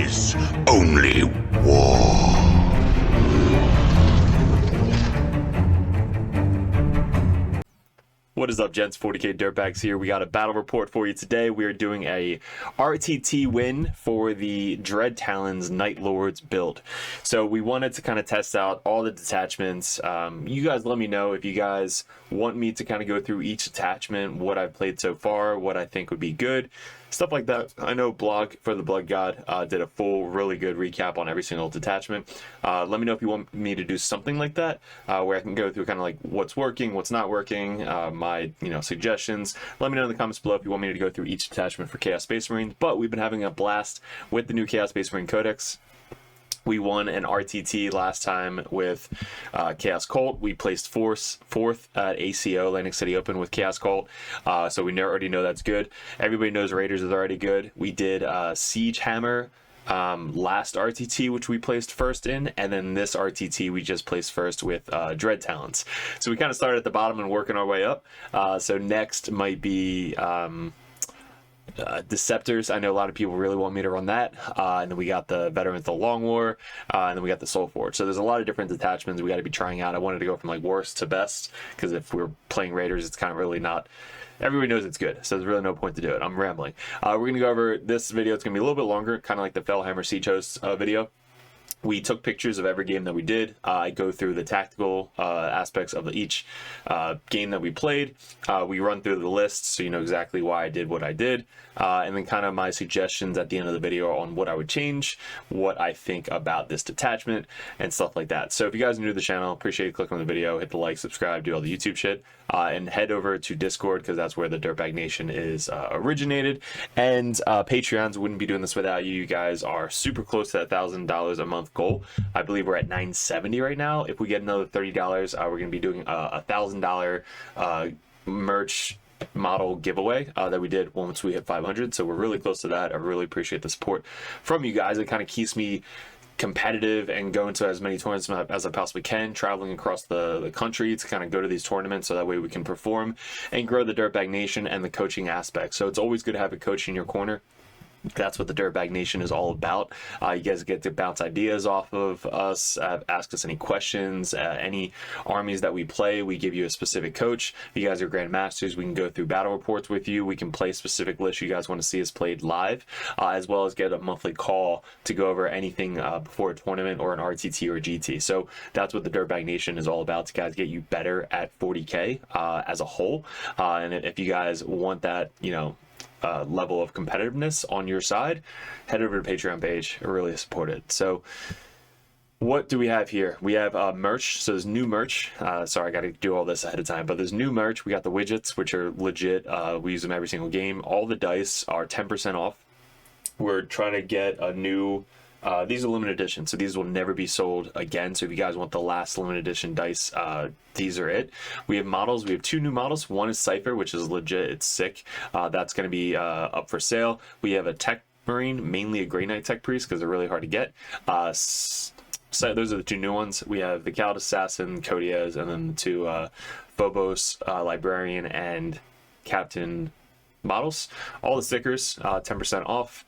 is only war. What is up, gents? 40k Dirtbags here. We got a battle report for you today. We are doing a RTT win for the Dread Talons Night Lords build. So we wanted to kind of test out all the detachments. You guys let me know if you guys want me to kind of go through each detachment, what I've played so far, what I think would be good, stuff like that. I know Blog for the Blood God did a full, really good recap on every single detachment. Let me know if you want me to do something like that, where I can go through kind of like what's working, what's not working, my suggestions. Let me know in the comments below if you want me to go through each detachment for Chaos Space Marines. But we've been having a blast with the new Chaos Space Marine Codex. We won an RTT last time with Chaos Cult. We placed fourth at ACO, Atlantic City Open, with Chaos Cult. So we already know that's good. Everybody knows Raiders is already good. We did Siege Hammer last RTT, which we placed first in, and then this RTT we just placed first with Dread Talons. So we kind of started at the bottom and working our way up. So next might be Deceptors. I know a lot of people really want me to run that, and then we got the Veterans of the Long War, and then we got the Soul Forge. So there's a lot of different detachments we got to be trying out. I wanted to go from like worst to best, because if we're playing Raiders, it's kind of really not, everybody knows it's good, so there's really no point to do it. I'm rambling. We're gonna go over this video. It's gonna be a little bit longer, kind of like the Fellhammer Siege Host video. We took pictures of every game that we did. I go through the tactical aspects of each game that we played. We run through the list so you know exactly why I did what I did. And then kind of my suggestions at the end of the video on what I would change, what I think about this detachment, and stuff like that. So if you guys are new to the channel, appreciate you clicking on the video, hit the like, subscribe, do all the YouTube shit, and head over to Discord, because that's where the Dirtbag Nation is originated. And Patreons, wouldn't be doing this without you. You guys are super close to that $1,000 a month goal. I believe we're at $970 right now. If we get another $30, we're going to be doing a $1,000 merch model giveaway that we did once we hit 500. So we're really close to that. I really appreciate the support from you guys. It kind of keeps me competitive and going to as many tournaments as I possibly can, traveling across the country to kind of go to these tournaments, so that way we can perform and grow the Dirtbag Nation and the coaching aspect. So it's always good to have a coach in your corner. That's what the Dirtbag Nation is all about. You guys get to bounce ideas off of us, ask us any questions, any armies that we play, we give you a specific coach. If you guys are Grandmasters, we can go through battle reports with you. We can play specific lists you guys want to see us played live, as well as get a monthly call to go over anything before a tournament or an RTT or a GT. So that's what the Dirtbag Nation is all about, to guys get you better at 40k as a whole. And if you guys want that, level of competitiveness on your side, head over to the Patreon page. I really support it. So what do we have here? We have merch. So there's new merch. Sorry, I got to do all this ahead of time, but there's new merch. We got the widgets, which are legit. We use them every single game. All the dice are 10% off. We're trying to get a new these are limited edition, so these will never be sold again. So if you guys want the last limited edition dice, these are it. We have models. We have two new models. One is Cypher, which is legit. It's sick. That's going to be up for sale. We have a Tech Marine, mainly a Grey Knight Tech Priest, because they're really hard to get. So those are the two new ones. We have the Cowed Assassin, Codiaz, and then the two Phobos, Librarian, and Captain models. All the stickers, 10% off.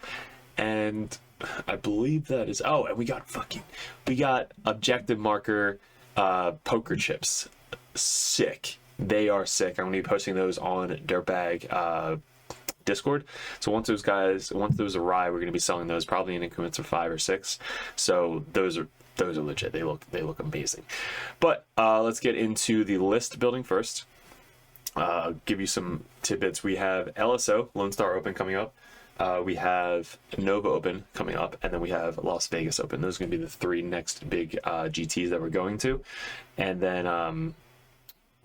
And I believe that is, and we got objective marker poker chips. Sick. They are sick. I'm gonna be posting those on Dirtbag Discord. So once those arrive, we're gonna be selling those probably in increments of 5 or 6. So those are legit. They look amazing. But let's get into the list building first. Give you some tidbits. We have LSO, Lone Star Open, coming up. We have Nova Open coming up, and then we have Las Vegas Open. Those are going to be the 3 next big GTs that we're going to. And then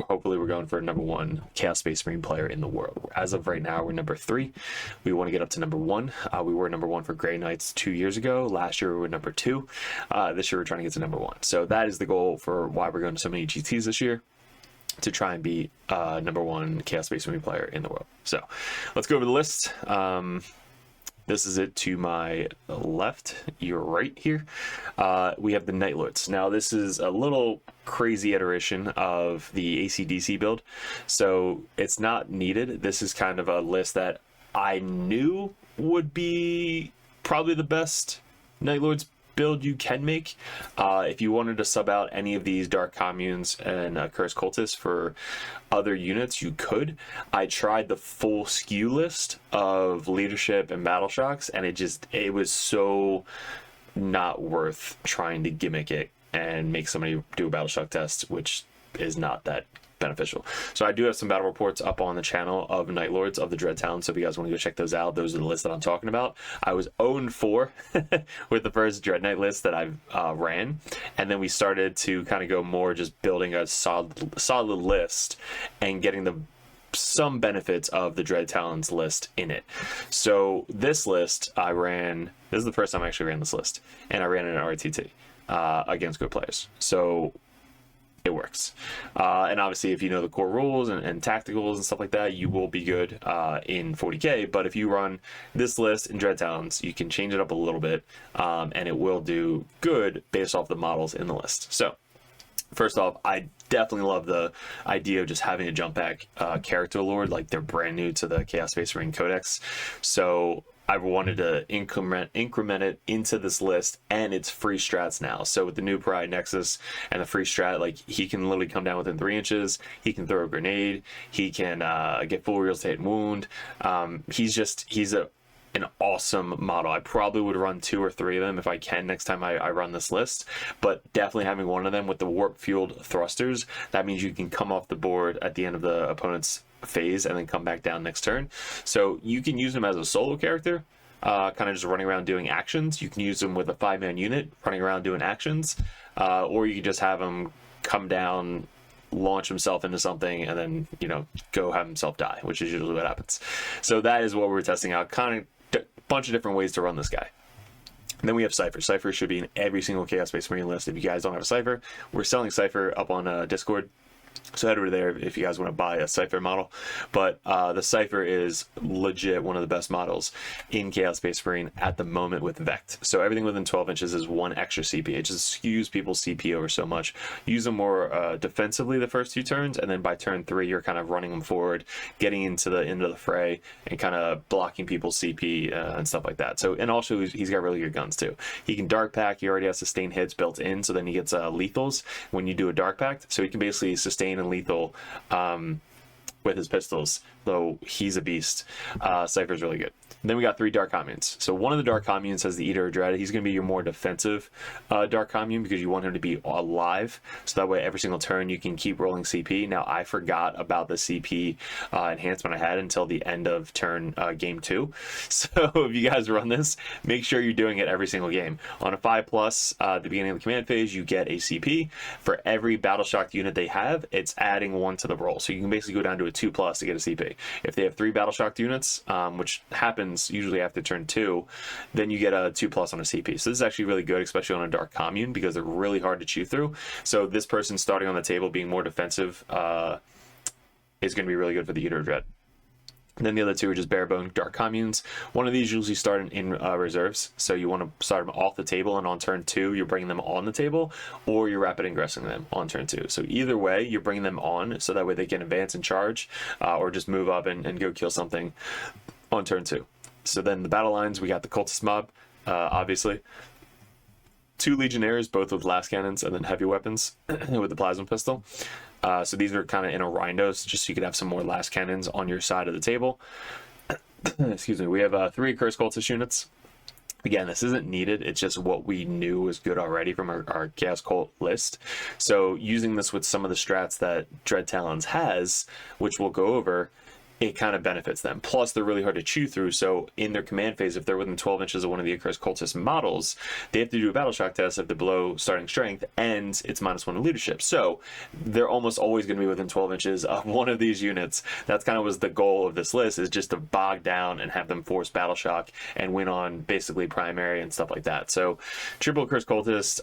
hopefully we're going for a #1 Chaos Space Marine player in the world. As of right now, we're #3. We want to get up to #1. We were #1 for Grey Knights 2 years ago. Last year we were #2. This year we're trying to get to #1. So that is the goal for why we're going to so many GTs this year, to try and be #1 Chaos Space Marine player in the world. So let's go over the list. This is it to my left, your right here. We have the Night Lords. Now this is a little crazy iteration of the AC/DC build, so it's not needed. This is kind of a list that I knew would be probably the best Night Lords build you can make. If you wanted to sub out any of these Dark Communes and Cursed Cultists for other units, you could. I tried the full SKU list of Leadership and Battle Shocks, and it was so not worth trying to gimmick it and make somebody do a Battle Shock test, which is not that beneficial. So I do have some battle reports up on the channel of Night Lords of the Dread Talons, so if you guys want to go check those out, those are the lists that I'm talking about. I was 0-4 with the first Dread Knight list that I ran, and then we started to kind of go more just building a solid list and getting some benefits of the Dread Talons list in it. So this list this is the first time I actually ran this list, and I ran it in RTT against good players. So it works. And obviously, if you know the core rules and tacticals and stuff like that, you will be good in 40k. But if you run this list in Dread Talons, you can change it up a little bit, and it will do good based off the models in the list. So first off, I definitely love the idea of just having a jump back character lord. Like, they're brand new to the Chaos Space Marine Codex. So I wanted to increment it into this list, and it's free strats now. So with the new Pariah Nexus and the free strat, like, he can literally come down within 3 inches. He can throw a grenade. He can get full real estate and wound. He's an awesome model. I probably would run 2 or 3 of them if I can next time I run this list, but definitely having one of them with the warp fueled thrusters, that means you can come off the board at the end of the opponent's phase and then come back down next turn. So you can use him as a solo character, kind of just running around doing actions. You can use him with a 5-man unit running around doing actions, or you can just have him come down, launch himself into something, and then, you know, go have himself die, which is usually what happens. So that is what we're testing out, kind of a bunch of different ways to run this guy. And then we have Cypher. Cypher should be in every single Chaos Space Marine list. If you guys don't have a Cypher, we're selling Cypher up on Discord. So head over there if you guys want to buy a Cypher model. But the Cypher is legit one of the best models in Chaos Space Marine at the moment with Vect. So everything within 12 inches is 1 extra CP. It just skews people's CP over so much. Use them more defensively the first 2 turns, and then by turn 3 you're kind of running them forward, getting into the end of the fray, and kind of blocking people's CP and stuff like that. So, and also he's got really good guns too. He can Dark Pack. He already has sustained hits built in, so then he gets lethals when you do a Dark Pact. So he can basically sustain and lethal with his pistols, though he's a beast. Cypher's really good. And then we got 3 Dark Communes. So one of the Dark Communes has the Eater of Dread. He's going to be your more defensive Dark Commune because you want him to be alive. So that way every single turn you can keep rolling CP. Now, I forgot about the CP enhancement I had until the end of turn game 2. So if you guys run this, make sure you're doing it every single game. On a 5+, at the beginning of the command phase, you get a CP. For every Battle Shocked unit they have, it's adding 1 to the roll. So you can basically go down to a 2+ to get a CP. If they have 3 Battle Shocked units, which happens usually after turn 2, then you get a 2+ on a CP. So this is actually really good, especially on a Dark Commune, because they're really hard to chew through. So this person starting on the table being more defensive is going to be really good for the Eater of Dread. And then the other 2 are just bare bone Dark Communes. One of these usually start in reserves, so you want to start them off the table, and on turn 2 you're bringing them on the table, or you're rapid ingressing them on turn 2. So either way, you're bringing them on, so that way they can advance and charge, or just move up and go kill something on turn 2. So then the battle lines, we got the Cultist Mob, obviously. 2 Legionnaires, both with last cannons, and then heavy weapons with the plasma pistol. So these are kind of in a rindos, just so you could have some more last cannons on your side of the table. Excuse me. We have 3 Cursed Cultist units. Again, this isn't needed. It's just what we knew was good already from our Chaos Cult list. So using this with some of the strats that Dread Talons has, which we'll go over, it kind of benefits them. Plus, they're really hard to chew through, so in their command phase, if they're within 12 inches of one of the Cursed Cultist models, they have to do a Battle Shock test if they're below starting strength, and it's -1 in leadership. So they're almost always going to be within 12 inches of one of these units. That's kind of was the goal of this list, is just to bog down and have them force Battle Shock and win on basically primary and stuff like that. So triple Cursed Cultist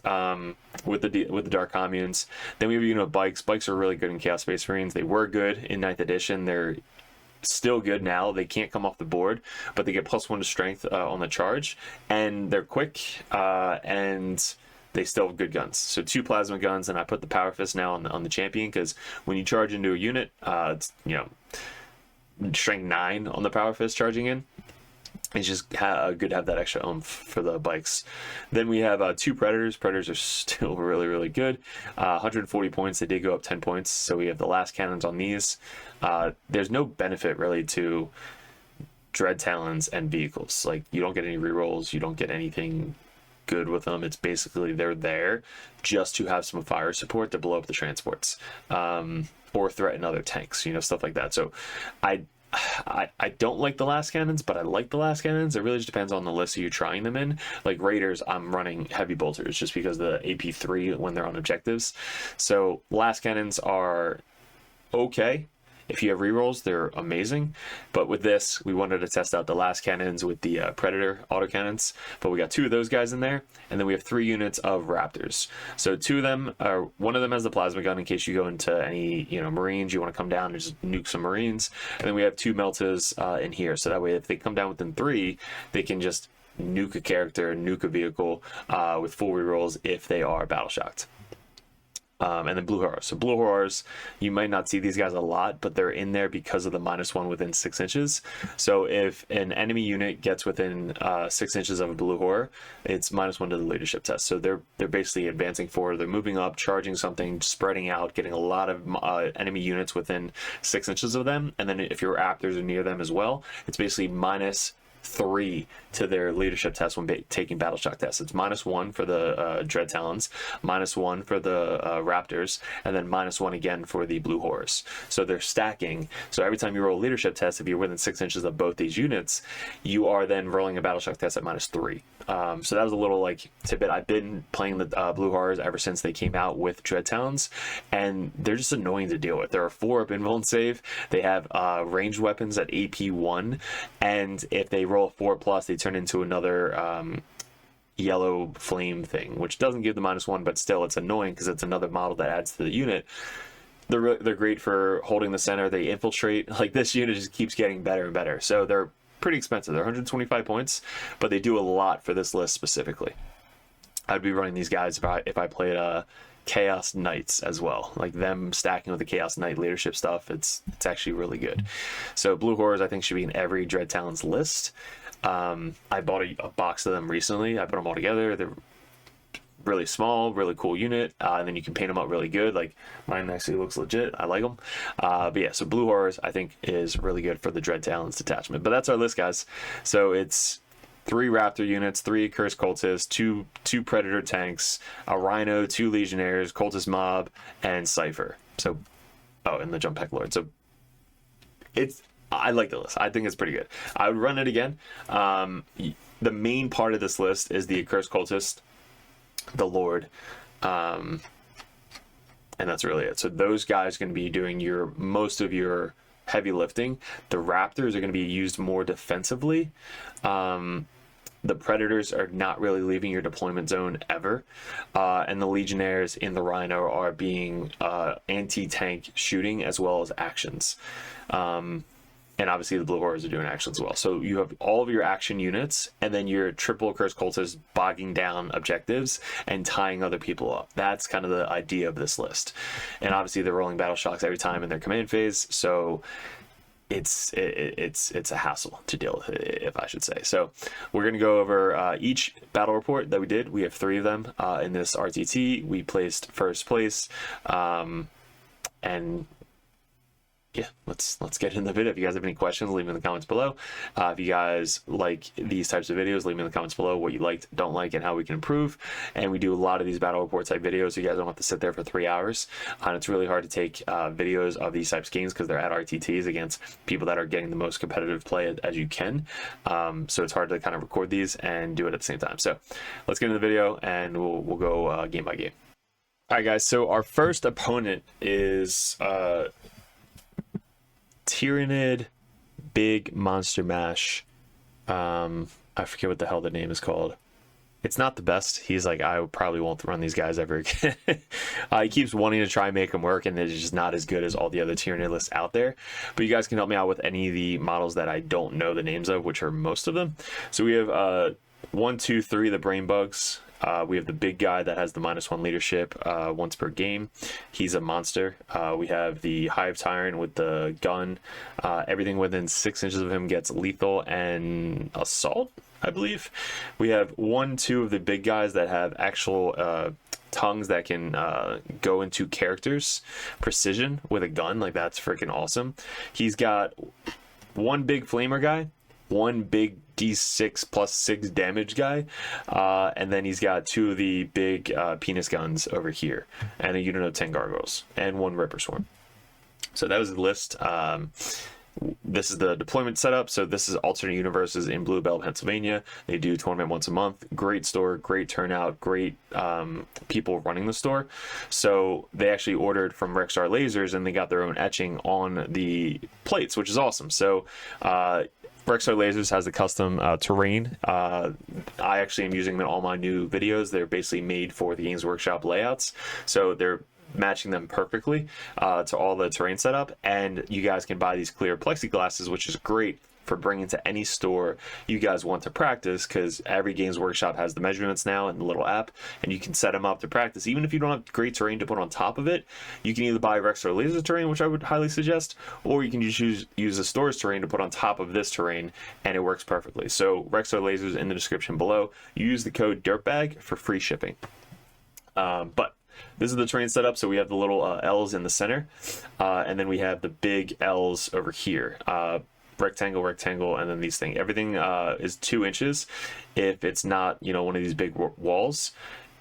with the Dark Communes. Then we have, you know, Bikes. Bikes are really good in Chaos Space Marines. They were good in 9th edition. They're still good now. They can't come off the board, but they get +1 to strength on the charge, and they're quick, and they still have good guns. So 2 plasma guns, and I put the Power Fist now on the champion, because when you charge into a unit, it's, you know, strength 9 on the Power Fist charging in. It's just good to have that extra oomph for the bikes. Then we have 2 Predators. Predators are still really, really good. 140 points. They did go up 10 points. So we have the last cannons on these. There's no benefit really to Dread Talons and vehicles. Like, you don't get any rerolls. You don't get anything good with them. It's basically they're there just to have some fire support to blow up the transports, or threaten other tanks, you know, stuff like that. So I don't like the last cannons, but I like the last cannons. It really just depends on the list that you're trying them in. Like Raiders, I'm running heavy bolters just because of the AP3 when they're on objectives. So last cannons are okay. If you have rerolls, they're amazing. But with this, we wanted to test out the last cannons with the Predator autocannons. But we got 2 of those guys in there, and then we have 3 units of Raptors. So 2 of them are, one of them has the plasma gun in case you go into any, you know, Marines, you want to come down and just nuke some Marines. And then we have 2 Meltas in here. So that way, if they come down within 3, they can just nuke a character, nuke a vehicle with full rerolls if they are battle shocked. And then Blue Horrors. So Blue Horrors, you might not see these guys a lot, but they're in there because of the -1 within 6 inches. So if an enemy unit gets within 6 inches of a Blue Horror, it's -1 to the leadership test. So they're basically advancing forward. They're moving up, charging something, spreading out, getting a lot of enemy units within 6 inches of them. And then if your Raptors are near them as well, it's basically -3 to their leadership test when taking battle shock tests. It's -1 for the Dread Talons, -1 for the Raptors, and then -1 again for the Blue Horrors. So they're stacking. So every time you roll a leadership test, if you're within 6 inches of both these units, you are then rolling a battle shock test at -3. So that was a little like tidbit. I've been playing the Blue Horrors ever since they came out with Dread Talons, and they're just annoying to deal with. There are 4 up invuln save. They have ranged weapons at AP1, and if they roll a 4+, they turn into another yellow flame thing, which doesn't give the -1, but still it's annoying because it's another model that adds to the unit. They're great for holding the center. They infiltrate. Like, this unit just keeps getting better and better. So they're pretty expensive. They're 125 points, but they do a lot for this list specifically. I'd be running these guys if I played Chaos Knights as well, like them stacking with the Chaos Knight leadership stuff. It's actually really good. So Blue Horrors, I think, should be in every Dread Talons list. I bought a box of them recently. I put them all together. They're really small, really cool unit, and then you can paint them up really good. Like, mine actually looks legit. I like them. But yeah, so Blue Horrors I think is really good for the Dread Talons detachment. But that's our list, guys. So it's 3 Raptor units, 3 Cursed Cultists, 2 Predator tanks, a Rhino, 2 Legionnaires, Cultist Mob, and Cypher. So, and the Jump Pack Lord. So I like the list. I think it's pretty good. I would run it again. The main part of this list is the Cursed Cultist, the Lord, and that's really it. So those guys are going to be doing most of your heavy lifting. The Raptors are going to be used more defensively. The Predators are not really leaving your deployment zone ever, and the Legionnaires in the Rhino are being anti-tank shooting as well as actions. And obviously the Blue Horrors are doing action as well. So you have all of your action units, and then your triple Cursed Cultists bogging down objectives and tying other people up. That's kind of the idea of this list. And obviously they're rolling battle shocks every time in their command phase, so it's a hassle to deal with, if I should say. So we're going to go over each battle report that we did. We have 3 of them in this RTT. We placed first place, and yeah, let's get in the video. If you guys have any questions, leave them in the comments below. If you guys like these types of videos, leave them in the comments below what you liked, don't like, and how we can improve. And we do a lot of these battle report type videos, so you guys don't have to sit there for 3 hours. And it's really hard to take videos of these types of games because they're at RTTs against people that are getting the most competitive play as you can. So it's hard to kind of record these and do it at the same time. So let's get into the video, and we'll go game by game. All right, guys. So our first opponent is Tyrannid Big Monster Mash. I forget what the hell the name is called. It's not the best. He's like, I probably won't run these guys ever again. He keeps wanting to try and make them work, and it's just not as good as all the other Tyrannid lists out there. But you guys can help me out with any of the models that I don't know the names of, which are most of them. So we have 1, 2, 3, the Brain Bugs. We have the big guy that has the -1 leadership once per game. He's a monster. We have the Hive Tyrant with the gun. Everything within 6 inches of him gets lethal and assault, I believe. We have 1-2 of the big guys that have actual tongues that can go into characters precision with a gun. Like, that's freaking awesome. He's got one big flamer guy, one big D6 plus 6 damage guy, and then he's got 2 of the big penis guns over here, and a unit of 10 gargoyles, and 1 Ripper Swarm. So that was the list. This is the deployment setup. So this is alternate universes in Bluebell, Pennsylvania. They do tournament once a month. Great store, great turnout, great people running the store. So they actually ordered from Rexstar Lasers, and they got their own etching on the plates, which is awesome. So Rexstar Lasers has the custom terrain. I actually am using them in all my new videos. They're basically made for the Games Workshop layouts. So they're matching them perfectly to all the terrain setup, and you guys can buy these clear plexiglasses, which is great for bringing to any store you guys want to practice, because every Games Workshop has the measurements now in the little app, and you can set them up to practice. Even if you don't have great terrain to put on top of it, you can either buy Rexstar Laser terrain, which I would highly suggest, or you can just use the store's terrain to put on top of this terrain, and it works perfectly. So Rexstar Lasers in the description below. You use the code DIRTBAG for free shipping. But this is the terrain setup. So we have the little L's in the center, and then we have the big L's over here. Rectangle, rectangle, and then these things. Everything is 2 inches if it's not, one of these big walls.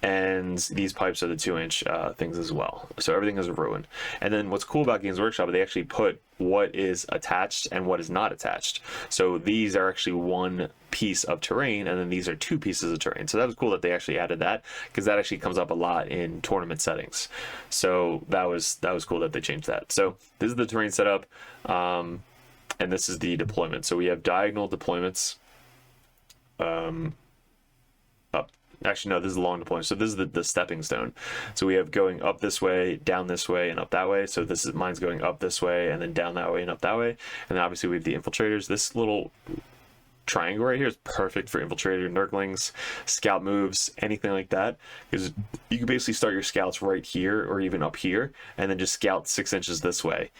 And these pipes are the 2-inch things as well. So everything is a ruin. And then what's cool about Games Workshop, they actually put what is attached and what is not attached. So these are actually 1 piece of terrain, and then these are 2 pieces of terrain. So that was cool that they actually added that, because that actually comes up a lot in tournament settings. So that was cool that they changed that. So this is the terrain setup, and this is the deployment. So we have diagonal deployments. Actually, no, this is a long deployment. So this is the stepping stone. So we have going up this way, down this way, and up that way. So mine's going up this way, and then down that way, and up that way. And then obviously we have the infiltrators. This little triangle right here is perfect for infiltrator, nurglings, scout moves, anything like that, because you can basically start your scouts right here or even up here, and then just scout 6 inches this way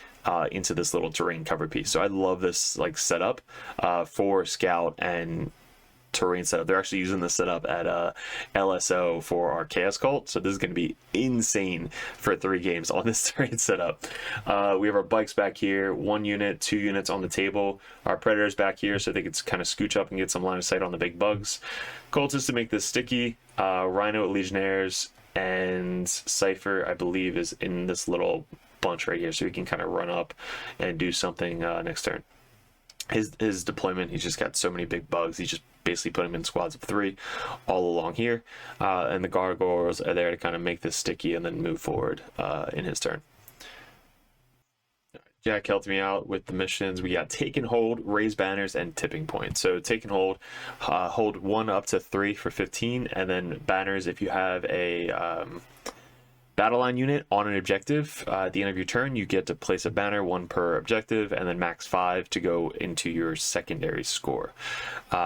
into this little terrain cover piece. So I love this setup for scout and terrain setup. They're actually using this setup at LSO for our Chaos Cult, so this is going to be insane for 3 games on this terrain setup. We have our bikes back here, 1 unit, 2 units on the table. Our predators back here, so they could kind of scooch up and get some line of sight on the big bugs. Cultists to make this sticky. Rhino at Legionnaires, and Cypher, I believe, is in this little bunch right here, so he can kind of run up and do something next turn. His deployment, he's just got so many big bugs. He just basically put him in squads of 3 all along here, and the gargoyles are there to kind of make this sticky and then move forward in his turn. Jack helped me out with the missions. We got take and hold, raise banners, and tipping point. So take and hold, hold 1 up to 3 for 15, and then banners if you have a battle line unit on an objective. At the end of your turn, you get to place a banner, 1 per objective, and then max 5 to go into your secondary score,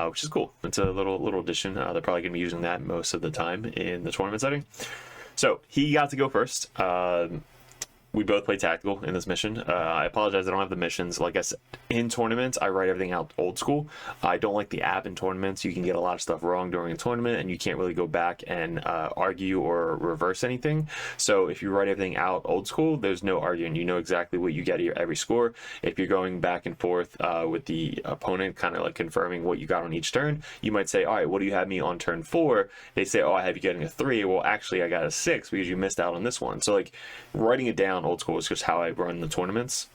which is cool. It's a little addition. They're probably going to be using that most of the time in the tournament setting. So he got to go first. We both play tactical in this mission. I apologize, I don't have the missions. Like I said, in tournaments, I write everything out old school. I don't like the app in tournaments. You can get a lot of stuff wrong during a tournament, and you can't really go back and argue or reverse anything. So if you write everything out old school, there's no arguing. You know exactly what you get at every score. If you're going back and forth with the opponent, kind of like confirming what you got on each turn, you might say, all right, what do you have me on turn 4? They say, oh, I have you getting a 3. Well, actually, I got a 6 because you missed out on this one. So like writing it down old school is just how I run the tournaments.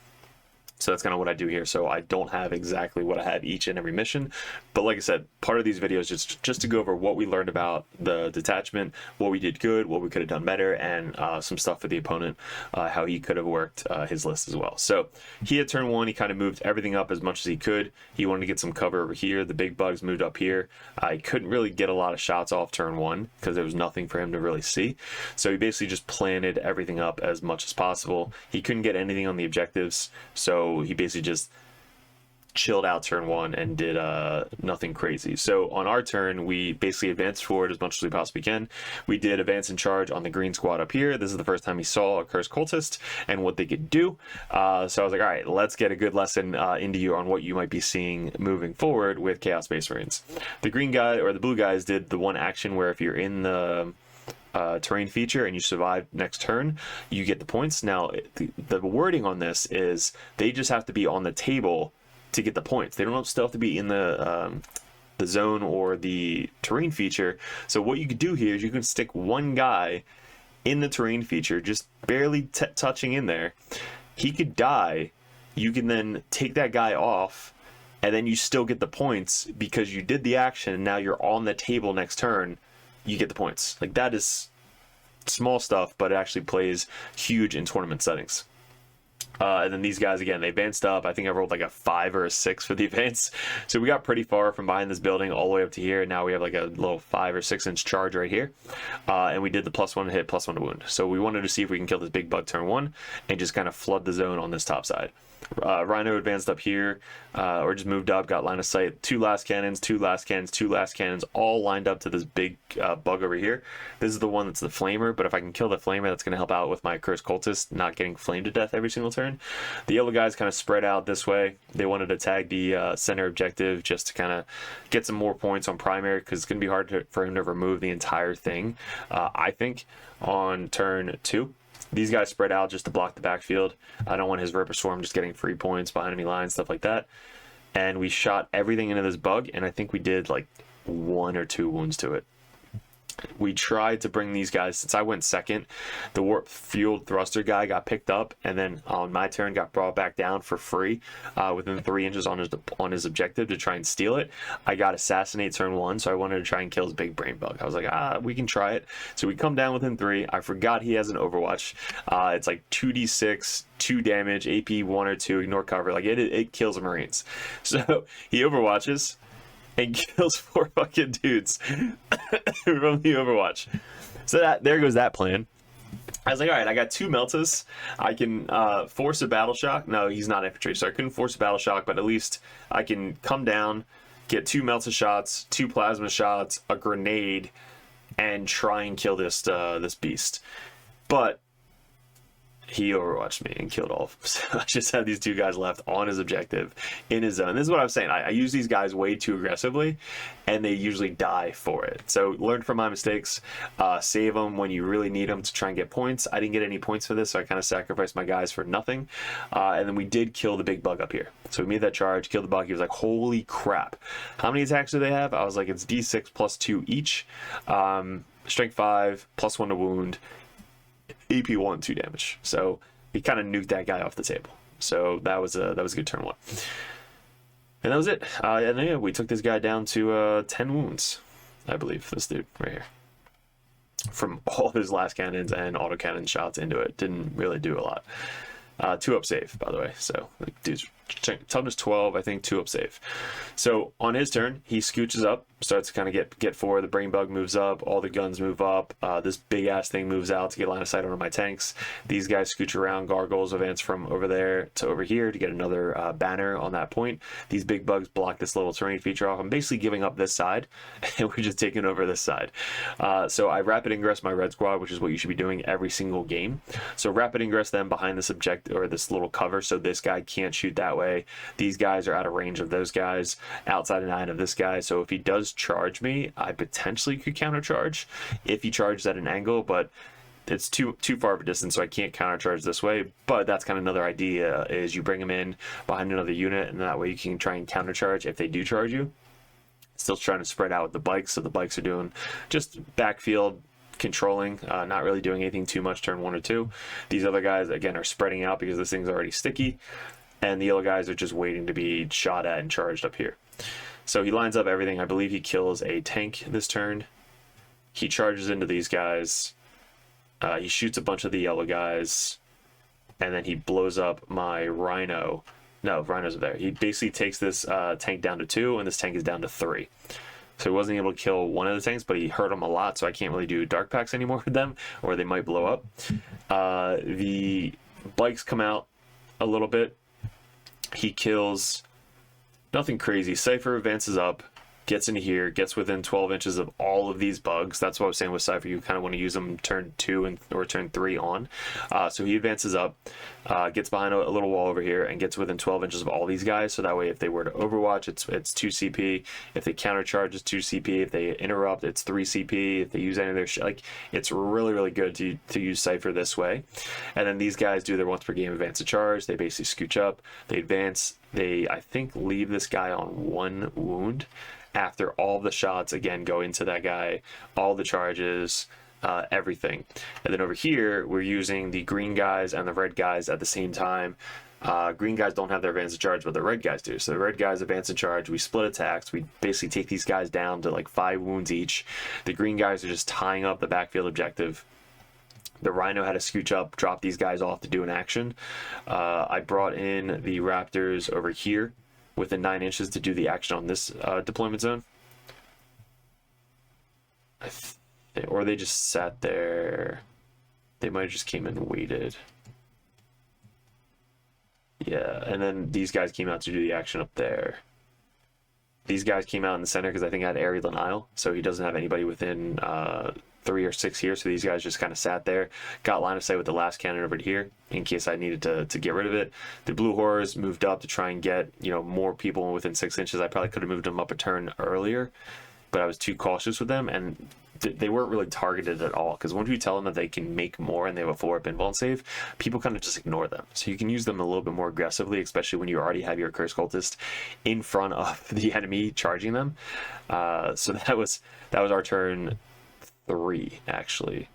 So that's kind of what I do here. So I don't have exactly what I have each and every mission, but like I said, part of these videos just to go over what we learned about the detachment, what we did good, what we could have done better, and some stuff for the opponent, how he could have worked his list as well. So he had turn 1, he kind of moved everything up as much as he could. He wanted to get some cover over here. The big bugs moved up here. I couldn't really get a lot of shots off turn 1 because there was nothing for him to really see. So he basically just planted everything up as much as possible. He couldn't get anything on the objectives, so he basically just chilled out turn 1 and did nothing crazy. So on our turn, we basically advanced forward as much as we possibly can. We did advance and charge on the green squad up here. This is the first time he saw a cursed cultist and what they could do. So I was like, all right, let's get a good lesson into you on what you might be seeing moving forward with Chaos Space Marines. The green guy or the blue guys did the one action where if you're in the terrain feature and you survive next turn, you get the points. Now the wording on this is they just have to be on the table to get the points. They don't still have to be in the zone or the terrain feature. So what you could do here is you can stick one guy in the terrain feature, just barely touching in there. He could die. You can then take that guy off, and then you still get the points because you did the action, and now you're on the table next turn. You get the points. Like, that is small stuff, but it actually plays huge in tournament settings. And then these guys, again, they advanced up. I think I rolled like a 5 or a 6 for the advance. So we got pretty far from behind this building all the way up to here. Now we have like a little 5 or 6 inch charge right here. And we did the +1 to hit, +1 to wound. So we wanted to see if we can kill this big bug turn 1 and just kind of flood the zone on this top side. Rhino advanced up here, or just moved up, got line of sight. 2 last cannons, 2 last cannons, 2 last cannons, all lined up to this big bug over here. This is the one that's the flamer, but if I can kill the flamer, that's going to help out with my cursed cultist not getting flamed to death every single turn. The yellow guys kind of spread out this way. They wanted to tag the center objective just to kind of get some more points on primary, because it's going to be hard for him to remove the entire thing, I think, on turn 2. These guys spread out just to block the backfield. I don't want his Ripper Swarm just getting free points behind enemy lines, stuff like that. And we shot everything into this bug, and I think we did like 1 or 2 wounds to it. We tried to bring these guys, since I went second, the warp fueled thruster guy got picked up, and then on my turn got brought back down for free within 3 inches on his objective to try and steal it. I got assassinate turn 1, so I wanted to try and kill his big brain bug. I was like, we can try it. So we come down within 3. I forgot he has an Overwatch. It's like 2d6, 2 damage, AP 1 or 2, ignore cover. Like it kills Marines. So he Overwatches and kills 4 fucking dudes from the Overwatch. So there goes that plan. I was like, all right, I got 2 Meltas. I can force a battle shock. No, he's not infantry, so I couldn't force a battle shock, but at least I can come down, get 2 Melta shots, 2 plasma shots, a grenade, and try and kill this beast. But he overwatched me and killed all of them. So I just had these 2 guys left on his objective in his zone. This is what I'm saying. I use these guys way too aggressively, and they usually die for it. So learn from my mistakes. Save them when you really need them to try and get points. I didn't get any points for this, so I kind of sacrificed my guys for nothing. And then we did kill the big bug up here. So we made that charge, killed the bug. He was like, holy crap. How many attacks do they have? I was like, it's D6 plus 2 each. Strength 5, +1 to wound. AP 1, 2 damage. So he kind of nuked that guy off the table. So that was a good turn 1. And that was it. And then we took this guy down to 10 wounds, I believe. This dude right here. From all of his last cannons and autocannon shots into it. Didn't really do a lot. 2 up save, by the way. So dude's toughness 12, I think 2 up save. So on his turn, he scooches up, starts to kind of get forward. The brain bug moves up, all the guns move up. This big ass thing moves out to get line of sight on my tanks. These guys scooch around. Gargoyles advance from over there to over here to get another banner on that point. These big bugs block this little terrain feature off. I'm basically giving up this side, and we're just taking over this side. So I rapid ingress my red squad, which is what you should be doing every single game. So rapid ingress them behind this objective or this little cover, so this guy can't shoot that way. These guys are out of range of those guys, outside of 9 of this guy. So if he does charge me, I potentially could countercharge if he charges at an angle, but it's too far of a distance, so I can't countercharge this way. But that's kind of another idea, is you bring him in behind another unit, and that way you can try and countercharge if they do charge you. Still trying to spread out with the bikes, so the bikes are doing just backfield controlling, not really doing anything too much turn 1 or 2. These other guys, again, are spreading out because this thing's already sticky, and the yellow guys are just waiting to be shot at and charged up here. So he lines up everything. I believe he kills a tank this turn. He charges into these guys. He shoots a bunch of the yellow guys, and then he blows up my Rhino. No, Rhino's there. He basically takes this tank down to 2, and this tank is down to 3. So he wasn't able to kill one of the tanks, but he hurt them a lot, so I can't really do dark packs anymore with them, or they might blow up. The bikes come out a little bit. He kills nothing crazy. Cypher advances up, gets into here, gets within 12 inches of all of these bugs. That's what I was saying with Cypher. You kind of want to use them turn 2 or turn 3 on. So he advances up, gets behind a little wall over here, and gets within 12 inches of all these guys. So that way, if they were to overwatch, it's 2 CP. If they countercharge, it's 2 CP. If they interrupt, it's 3 CP. If they use any of their like, it's really, really good to use Cypher this way. And then these guys do their once per game advance to charge. They basically scooch up. They advance. They, I think, leave this guy on 1 wound. After all the shots, again, go into that guy, all the charges, everything. And then over here, we're using the green guys and the red guys at the same time. Green guys don't have their advance and charge, but the red guys do. So the red guys advance and charge. We split attacks. We basically take these guys down to like 5 wounds each. The green guys are just tying up the backfield objective. The Rhino had to scooch up, drop these guys off to do an action. I brought in the Raptors over here within 9 inches to do the action on this deployment zone. Or they just sat there. They might have just came and waited. Yeah, and then these guys came out to do the action up there. These guys came out in the center because I think I had aerial denial, so he doesn't have anybody within 3 or 6 here, so these guys just kind of sat there, got line of sight with the last cannon over here in case I needed to get rid of it. The blue horrors moved up to try and get, you know, more people within 6 inches. I probably could have moved them up a turn earlier, but I was too cautious with them, and they weren't really targeted at all, because once you tell them that they can make more and they have a 4-up invuln save, people kind of just ignore them. So you can use them a little bit more aggressively, especially when you already have your Curse Cultist in front of the enemy charging them. So that was our turn 3, actually.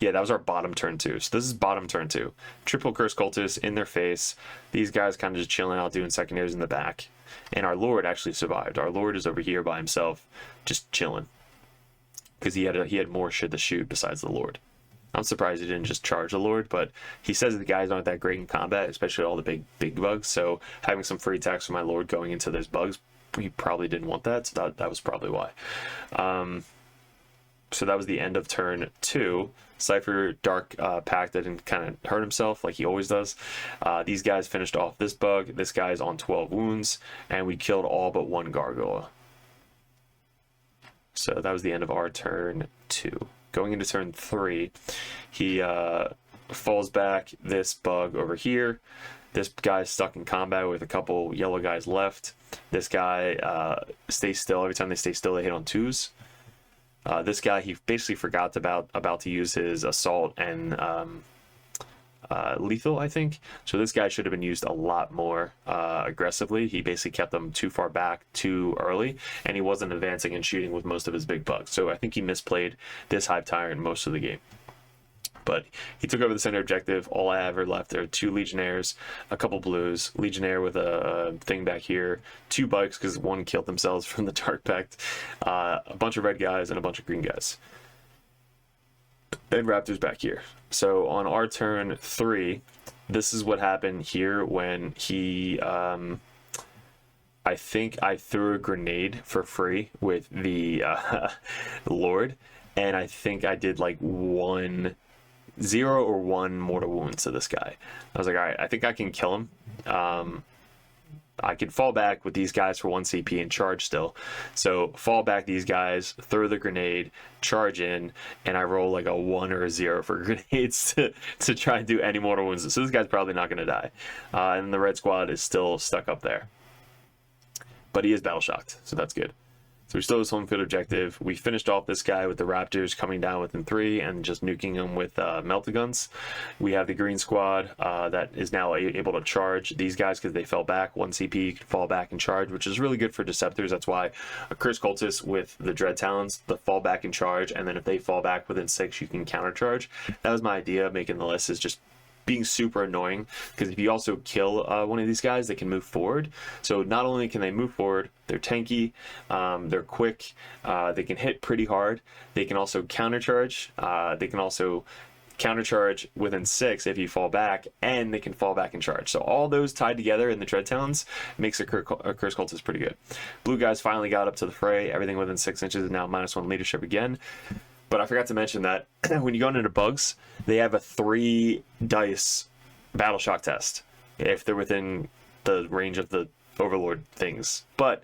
Yeah, that was our bottom turn 2. So this is bottom turn 2. Triple Curse Cultists in their face. These guys kind of just chilling out, doing secondaries in the back. And our Lord actually survived. Our Lord is over here by himself, just chilling, because he had more shit to shoot besides the Lord. I'm surprised he didn't just charge the Lord, but he says the guys aren't that great in combat, especially all the big bugs. So having some free attacks from my Lord going into those bugs, he probably didn't want that. So that was probably why. So that was the end of turn 2. Cypher Dark Pacted and kind of hurt himself like he always does. These guys finished off this bug. This guy's on 12 wounds, and we killed all but 1 gargoyle. So that was the end of our turn 2. Going into turn 3, he falls back this bug over here. This guy's stuck in combat with a couple yellow guys left. This guy stays still. Every time they stay still, they hit on 2s. This guy, he basically forgot about to use his assault and lethal, I think. So this guy should have been used a lot more aggressively. He basically kept them too far back too early, and he wasn't advancing and shooting with most of his big bugs. So I think he misplayed this Hive Tyrant most of the game. But he took over the center objective. All I ever left are 2 Legionnaires, a couple blues, Legionnaire with a thing back here, 2 bikes because 1 killed themselves from the Dark Pact, a bunch of red guys, and a bunch of green guys. And Raptors back here. So on our turn 3, this is what happened here when he... I think I threw a grenade for free with the Lord, and I think I did like 0 or 1 mortal wounds to this guy. I was like, all right, I think I can kill him. I could fall back with these guys for 1 CP and charge still. So fall back these guys, throw the grenade, charge in, and I roll like a 1 or a 0 for grenades to try and do any mortal wounds. So this guy's probably not going to die. And the red squad is still stuck up there. But he is battle shocked, so that's good. So we still have his home field objective. We finished off this guy with the Raptors coming down within 3 and just nuking him with melta guns. We have the green squad that is now able to charge these guys because they fell back. 1 CP, you can fall back and charge, which is really good for Deceptors. That's why a Curse Cultist with the Dread Talons, the fall back and charge, and then if they fall back within 6, you can counter charge. That was my idea making the list, is just being super annoying, because if you also kill one of these guys, they can move forward. So not only can they move forward, they're tanky, they're quick, they can hit pretty hard, they can also countercharge, within 6 if you fall back, and they can fall back and charge. So all those tied together in the Dread Talons makes a Curse Cultist pretty good. Blue guys finally got up to the fray. Everything within 6 inches is now -1 leadership again. But I forgot to mention that when you go into bugs, they have a 3 dice battle shock test if they're within the range of the overlord things, but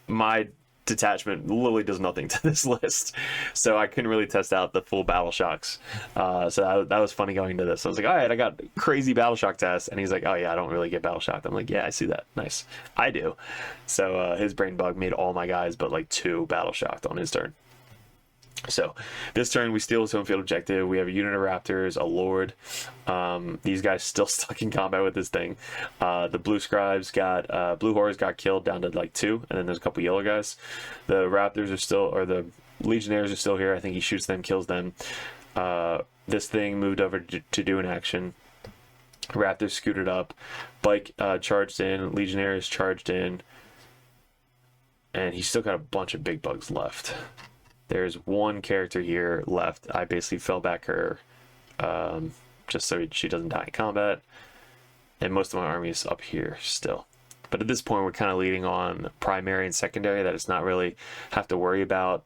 my detachment literally does nothing to this list, so I couldn't really test out the full battle shocks. So that was funny going into this. I was like, all right, I got crazy battle shock tests, and he's like, oh yeah, I don't really get battle shocked. I'm like, yeah, I see that. Nice, I do. So his brain bug made all my guys but like 2 battle shocked on his turn. So this turn we steal his home field objective. We have a unit of raptors, a lord. These guys still stuck in combat with this thing. The blue scribes got blue horrors got killed down to like 2, and then there's a couple yellow guys. The raptors are still, or the legionnaires are still here. I think he shoots them, kills them. This thing moved over to do an action. Raptors scooted up. Bike charged in. Legionnaires charged in, and he's still got a bunch of big bugs left. There's one character here left. I basically fell back her just so she doesn't die in combat. And most of my army is up here still. But at this point, we're kind of leading on primary and secondary, that it's not really have to worry about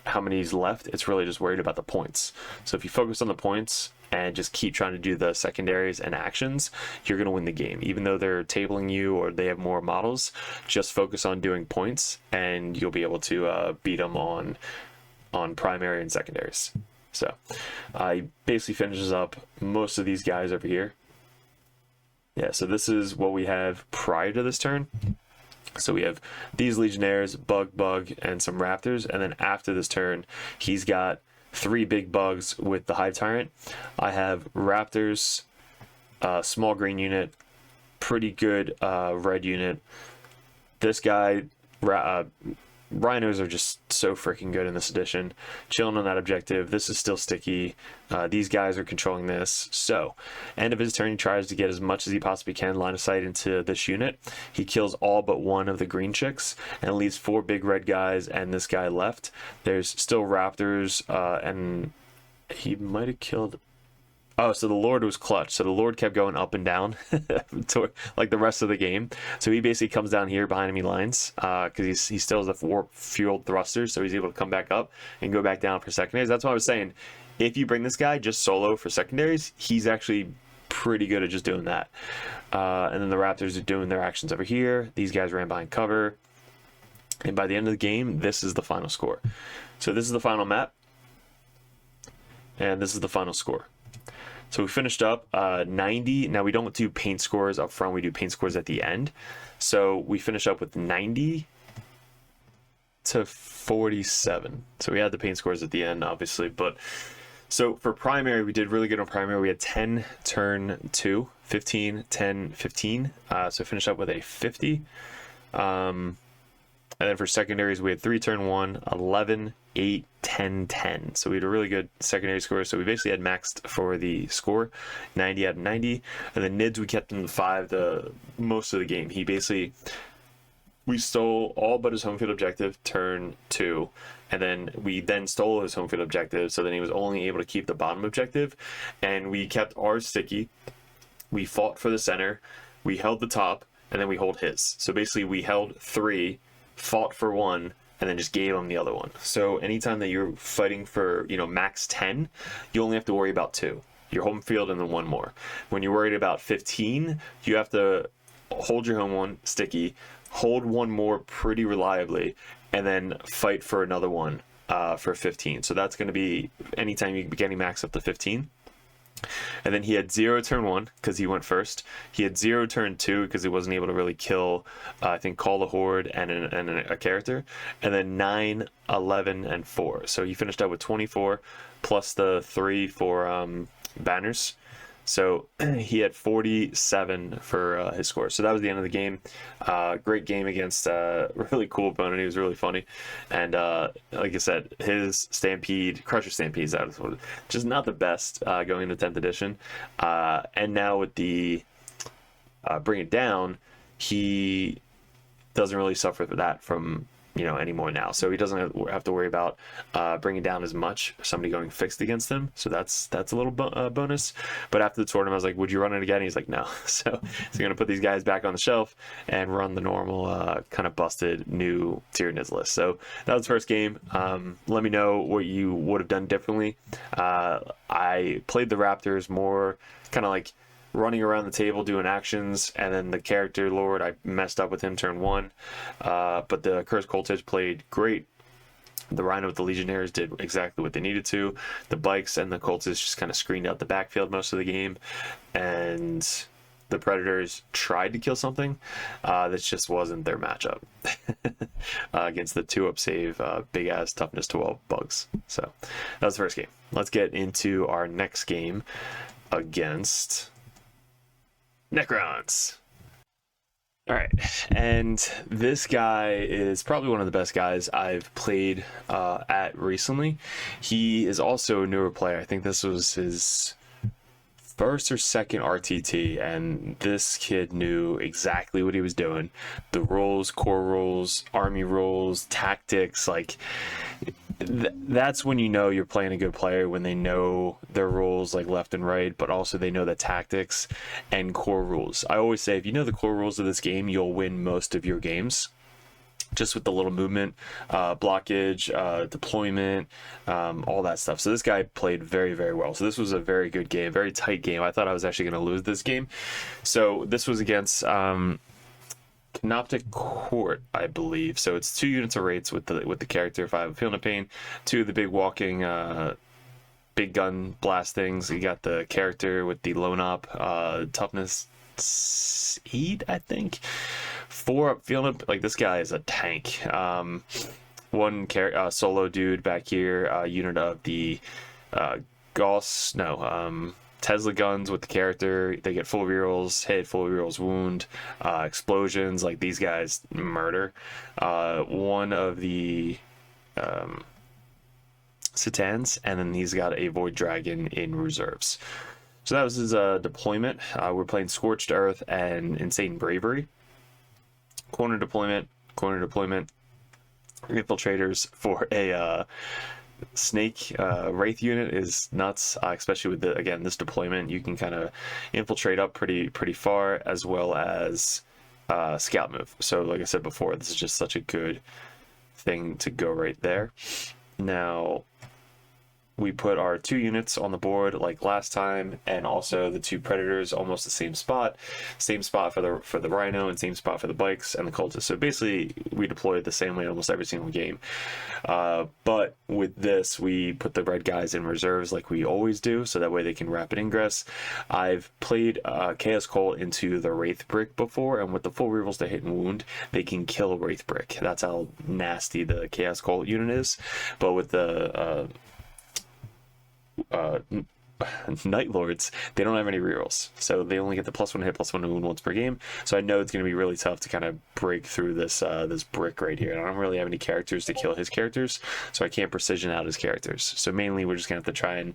how many's left. It's really just worried about the points. So if you focus on the points and just keep trying to do the secondaries and actions, you're going to win the game. Even though they're tabling you or they have more models, just focus on doing points and you'll be able to beat them on primary and secondaries. So he basically finishes up most of these guys over here. Yeah, so this is what we have prior to this turn. So we have these legionnaires, bug, and some raptors, and then after this turn, he's got 3 big bugs with the hive tyrant. I have raptors, small green unit, pretty good red unit. This guy, rhinos are just so freaking good in this edition. Chilling on that objective. This is still sticky. These guys are controlling this. So, end of his turn, he tries to get as much as he possibly can line of sight into this unit. He kills all but 1 of the green chicks and leaves 4 big red guys and this guy left. There's still raptors, and he might have killed... Oh, so the Lord was clutch. So the Lord kept going up and down like the rest of the game. So he basically comes down here behind enemy lines because he still has the warp-fueled thrusters, so he's able to come back up and go back down for secondaries. That's what I was saying. If you bring this guy just solo for secondaries, he's actually pretty good at just doing that. And then the Raptors are doing their actions over here. These guys ran behind cover. And by the end of the game, this is the final score. So this is the final map. And this is the final score. So we finished up 90. Now we don't do paint scores up front. We do paint scores at the end. So we finished up with 90 to 47. So we had the paint scores at the end, obviously. But so for primary, we did really good on primary. We had 10 turn 2, 15, 10, 15. So finished up with a 50. And then for secondaries, we had 3 turn 1, 11, 8, 10, 10. So we had a really good secondary score. So we basically had maxed for the score, 90 out of 90. And then Nids, we kept him to 5 the most of the game. We stole all but his home field objective, turn 2. And then we stole his home field objective. So then he was only able to keep the bottom objective. And we kept ours sticky. We fought for the center. We held the top. And then we hold his. So basically we held 3, fought for 1, and then just gave him the other one. So anytime that you're fighting for, max 10, you only have to worry about 2. Your home field and then 1 more. When you're worried about 15, you have to hold your home one sticky, hold 1 more pretty reliably, and then fight for another one for 15. So that's going to be anytime you get any max up to 15. And then he had 0 turn 1 because he went first. He had 0 turn 2 because he wasn't able to really kill, I think, Call the Horde and a character. And then 9, 11, and 4. So he finished up with 24 plus the 3 for banners. So he had 47 for his score. So that was the end of the game. Great game against a really cool opponent. He was really funny. And like I said, his Stampede, Crusher Stampedes, just not the best going into 10th edition. And now with the Bring It Down, he doesn't really suffer that from anymore now. So he doesn't have to worry about bringing down as much, somebody going fixed against him. So that's a little bonus. But after the tournament, I was like, would you run it again? He's like, no. So he's going to put these guys back on the shelf and run the normal kind of busted new tier Nids list. So that was the first game. Let me know what you would have done differently. I played the Raptors more kind of like running around the table doing actions, and then the character Lord, I messed up with him turn 1. But the Cursed Cultist played great. The Rhino with the Legionnaires did exactly what they needed to. The Bikes and the Cultists just kind of screened out the backfield most of the game. And the Predators tried to kill something. That just wasn't their matchup against the 2-up save, big-ass toughness 12 bugs. So that was the first game. Let's get into our next game against Necrons. All right, and this guy is probably one of the best guys I've played at recently. He is also a newer player. I think this was his first or second RTT, and this kid knew exactly what he was doing. The roles, core roles, army roles, tactics, like that's when you know you're playing a good player, when they know their rules like left and right, but also they know the tactics and core rules. I always say if you know the core rules of this game, you'll win most of your games. Just with the little movement, blockage, deployment, all that stuff. So this guy played very, very well. So this was a very good game, very tight game. I thought I was actually going to lose this game. So this was against Canoptic Court, I believe. So it's 2 units of rates with the character. If I have a Feeling of Pain, 2 of the big walking big gun blast things. You got the character with the lone op toughness 8, I think. 4 up Feeling like this guy is a tank. One solo dude back here, unit of the Tesla guns with the character. They get full rerolls, hit, full rerolls, wound, explosions. Like these guys murder. One of the Satans, and then he's got a Void Dragon in reserves. So that was his deployment. We're playing Scorched Earth and Insane Bravery. Corner deployment, infiltrators for a snake wraith unit is nuts, especially with this deployment. You can kind of infiltrate up pretty far, as well as scout move. So like I said before, this is just such a good thing to go right there. Now we put our 2 units on the board like last time, and also the 2 Predators almost the same spot for the Rhino, and same spot for the Bikes and the Cultists. So basically we deployed the same way almost every single game, but with this we put the red guys in reserves like we always do, so that way they can rapid ingress. I've played Chaos Cult into the Wraith Brick before, and with the full rerolls to hit and wound, they can kill a Wraith Brick. That's how nasty the Chaos Cult unit is. But with the Night Lords, they don't have any rerolls, so they only get the +1 hit, +1 wound once per game. So I know it's going to be really tough to kind of break through this this brick right here. And I don't really have any characters to kill his characters, so I can't precision out his characters. So mainly we're just going to have to try and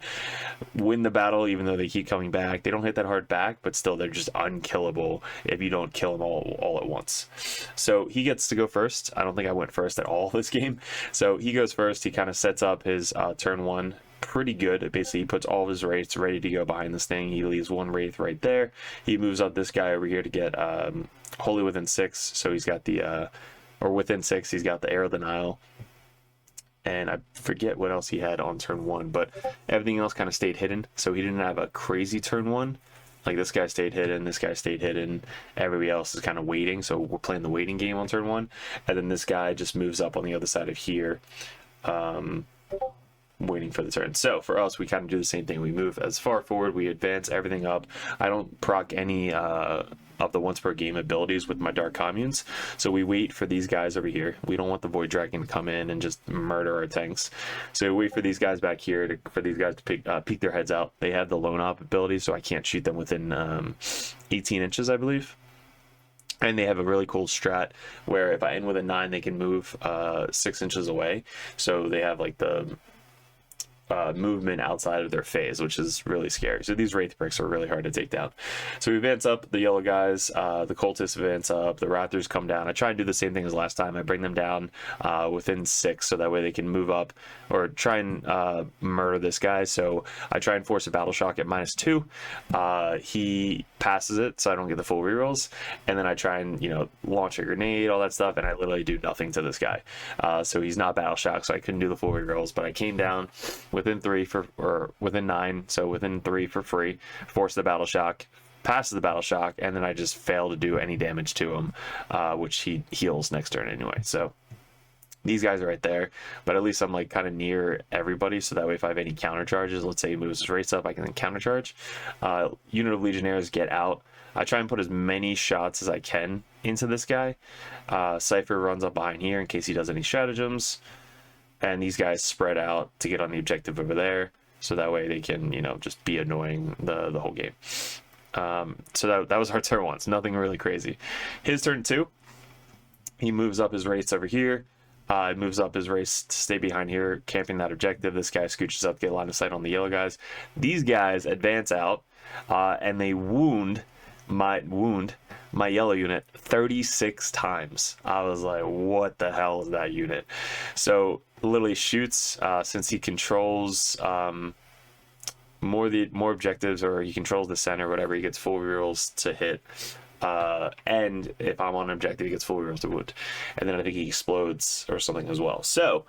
win the battle, even though they keep coming back. They don't hit that hard back, but still they're just unkillable if you don't kill them all at once. So he gets to go first. I don't think I went first at all this game. So he goes first. He kind of sets up his turn 1 pretty good. Basically, he puts all of his wraiths ready to go behind this thing. He leaves 1 wraith right there. He moves up this guy over here to get Holy Within 6. So he's got the within 6. He's got the Arrow of the Nile, and I forget what else he had on turn 1, but everything else kind of stayed hidden. So he didn't have a crazy turn 1. Like this guy stayed hidden, this guy stayed hidden, everybody else is kind of waiting. So we're playing the waiting game on turn 1, and then this guy just moves up on the other side of here, waiting for the turn. So for us, we kind of do the same thing. We move as far forward, we advance everything up. I don't proc any of the once per game abilities with my Dark Communes, so we wait for these guys over here. We don't want the Void Dragon to come in and just murder our tanks, so we wait for these guys back here for these guys to peek their heads out. They have the lone op ability, so I can't shoot them within 18 inches, I believe. And they have a really cool strat where if I end with a 9, they can move 6 inches away. So they have like the movement outside of their phase, which is really scary. So these Wraith Bricks are really hard to take down. So we advance up, the yellow guys, the Cultists advance up, the Raptors come down. I try and do the same thing as last time. I bring them down within 6, so that way they can move up or try and murder this guy. So I try and force a Battle Shock at -2. He passes it, so I don't get the full rerolls. And then I try and, launch a grenade, all that stuff, and I literally do nothing to this guy. So he's not Battle Shock, so I couldn't do the full rerolls, but I came down within 3 or within 9, so within 3 for free, force the Battle Shock, passes the battle shock, and then I just fail to do any damage to him, which he heals next turn anyway. So these guys are right there, but at least I'm like kind of near everybody, so that way if I have any counter charges, let's say he moves his race up, I can then counter charge. Unit of Legionnaires get out. I try and put as many shots as I can into this guy. Cypher runs up behind here in case he does any stratagems, and these guys spread out to get on the objective over there, so that way they can, you know, just be annoying the whole game. So that was our turn 1. So nothing really crazy. His turn 2, he moves up his race over here. Moves up his race to stay behind here, camping that objective. This guy scooches up, get line of sight on the yellow guys. These guys advance out, and they wound my yellow unit 36 times. I was like, what the hell is that unit? So literally shoots, since he controls more objectives, or he controls the center, whatever, he gets full rerolls to hit. And if I'm on an objective, he gets full rerolls to wound. And then I think he explodes or something as well. So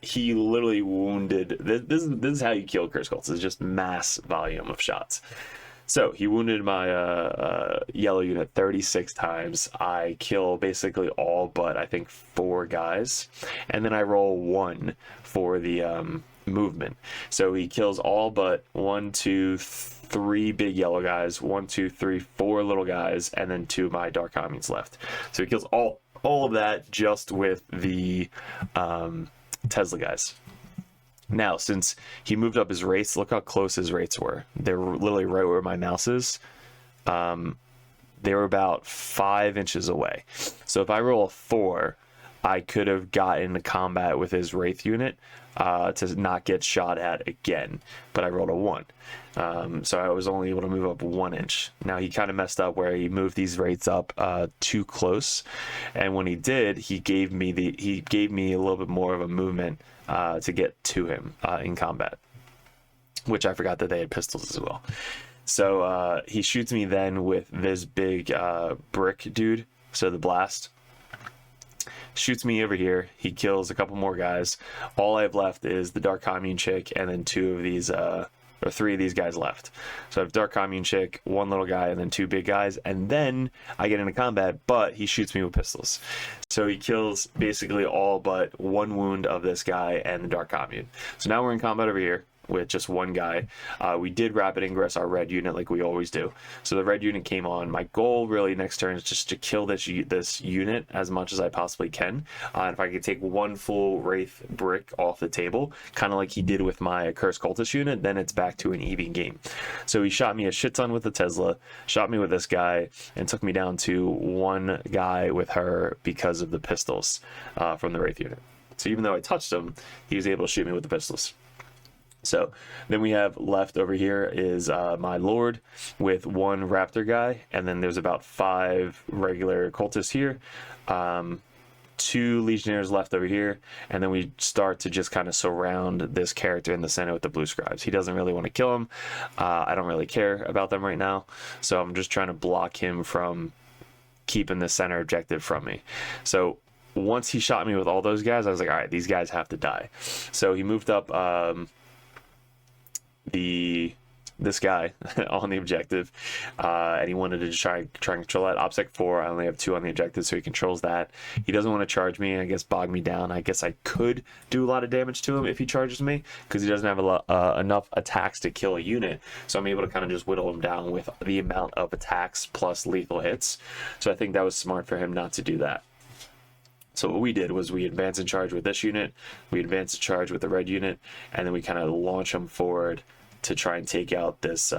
he literally wounded. This is how you kill Curse Cults. It's just mass volume of shots. So he wounded my yellow unit 36 times. I kill basically all but I think 4 guys, and then I roll 1 for the movement. So he kills all but 1, 2, 3 big yellow guys, 1, 2, 3, 4 little guys, and then 2 of my dark communes left. So he kills all of that just with the Tesla guys. Now, since he moved up his rates, look how close his rates were. They're literally right where my mouse is. They were about 5 inches away. So if I roll a 4, I could have gotten into combat with his Wraith unit to not get shot at again. But I rolled a 1. So I was only able to move up 1 inch. Now he kind of messed up where he moved these rates up too close. And when he did, he gave me a little bit more of a movement to get to him in combat, which I forgot that they had pistols as well. So he shoots me then with this big brick dude, so the blast. Shoots me over here. He kills a couple more guys. All I have left is the Dark Commune chick, and then 2 of these, or 3 of these guys left. So I have Dark Commune chick, 1 little guy, and then 2 big guys, and then I get into combat, but he shoots me with pistols. So he kills basically all but 1 wound of this guy and the Dark Commune. So now we're in combat over here with just 1 guy. We did rapid ingress our red unit like we always do. So the red unit came on. My goal really next turn is just to kill this unit as much as I possibly can. And if I could take 1 full Wraith brick off the table, kind of like he did with my Cursed Cultist unit, then it's back to an even game. So he shot me a shit ton with the Tesla, shot me with this guy, and took me down to 1 guy with her because of the pistols from the Wraith unit. So even though I touched him, he was able to shoot me with the pistols. So then we have left over here is my Lord with 1 Raptor guy, and then there's about 5 regular cultists here, 2 Legionnaires left over here, and then we start to just kind of surround this character in the center with the blue scribes. He doesn't really want to kill him. I don't really care about them right now, so I'm just trying to block him from keeping the center objective from me. So once he shot me with all those guys, I was like, all right, these guys have to die. So he moved up this guy on the objective, and he wanted to try and control that. OPSEC 4, I only have 2 on the objective, so he controls that. He doesn't want to charge me, I guess bog me down. I guess I could do a lot of damage to him if he charges me, because he doesn't have enough attacks to kill a unit, so I'm able to kind of just whittle him down with the amount of attacks plus lethal hits. So I think that was smart for him not to do that. So what we did was we advanced in charge with this unit, we advanced in charge with the red unit, and then we kind of launch them forward to try and take out this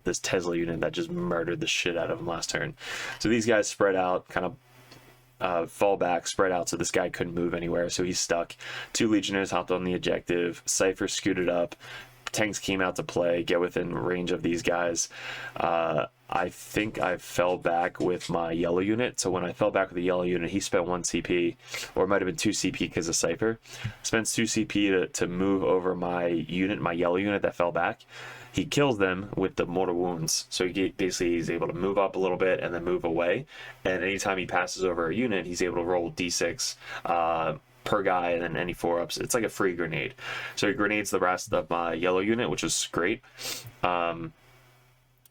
this Tesla unit that just murdered the shit out of him last turn. So these guys spread out, kind of fall back, spread out, so this guy couldn't move anywhere, so he's stuck. 2 Legionnaires hopped on the objective, Cypher scooted up, tanks came out to play, get within range of these guys. I think I fell back with my yellow unit. So when I fell back with the yellow unit, he spent 1 CP, or it might have been 2 CP because of Cypher. Spent 2 CP to move over my unit, my yellow unit that fell back. He kills them with the mortal wounds. So he's able to move up a little bit and then move away. And anytime he passes over a unit, he's able to roll D6 per guy, and then any 4-ups. It's like a free grenade. So he grenades the rest of my yellow unit, which is great.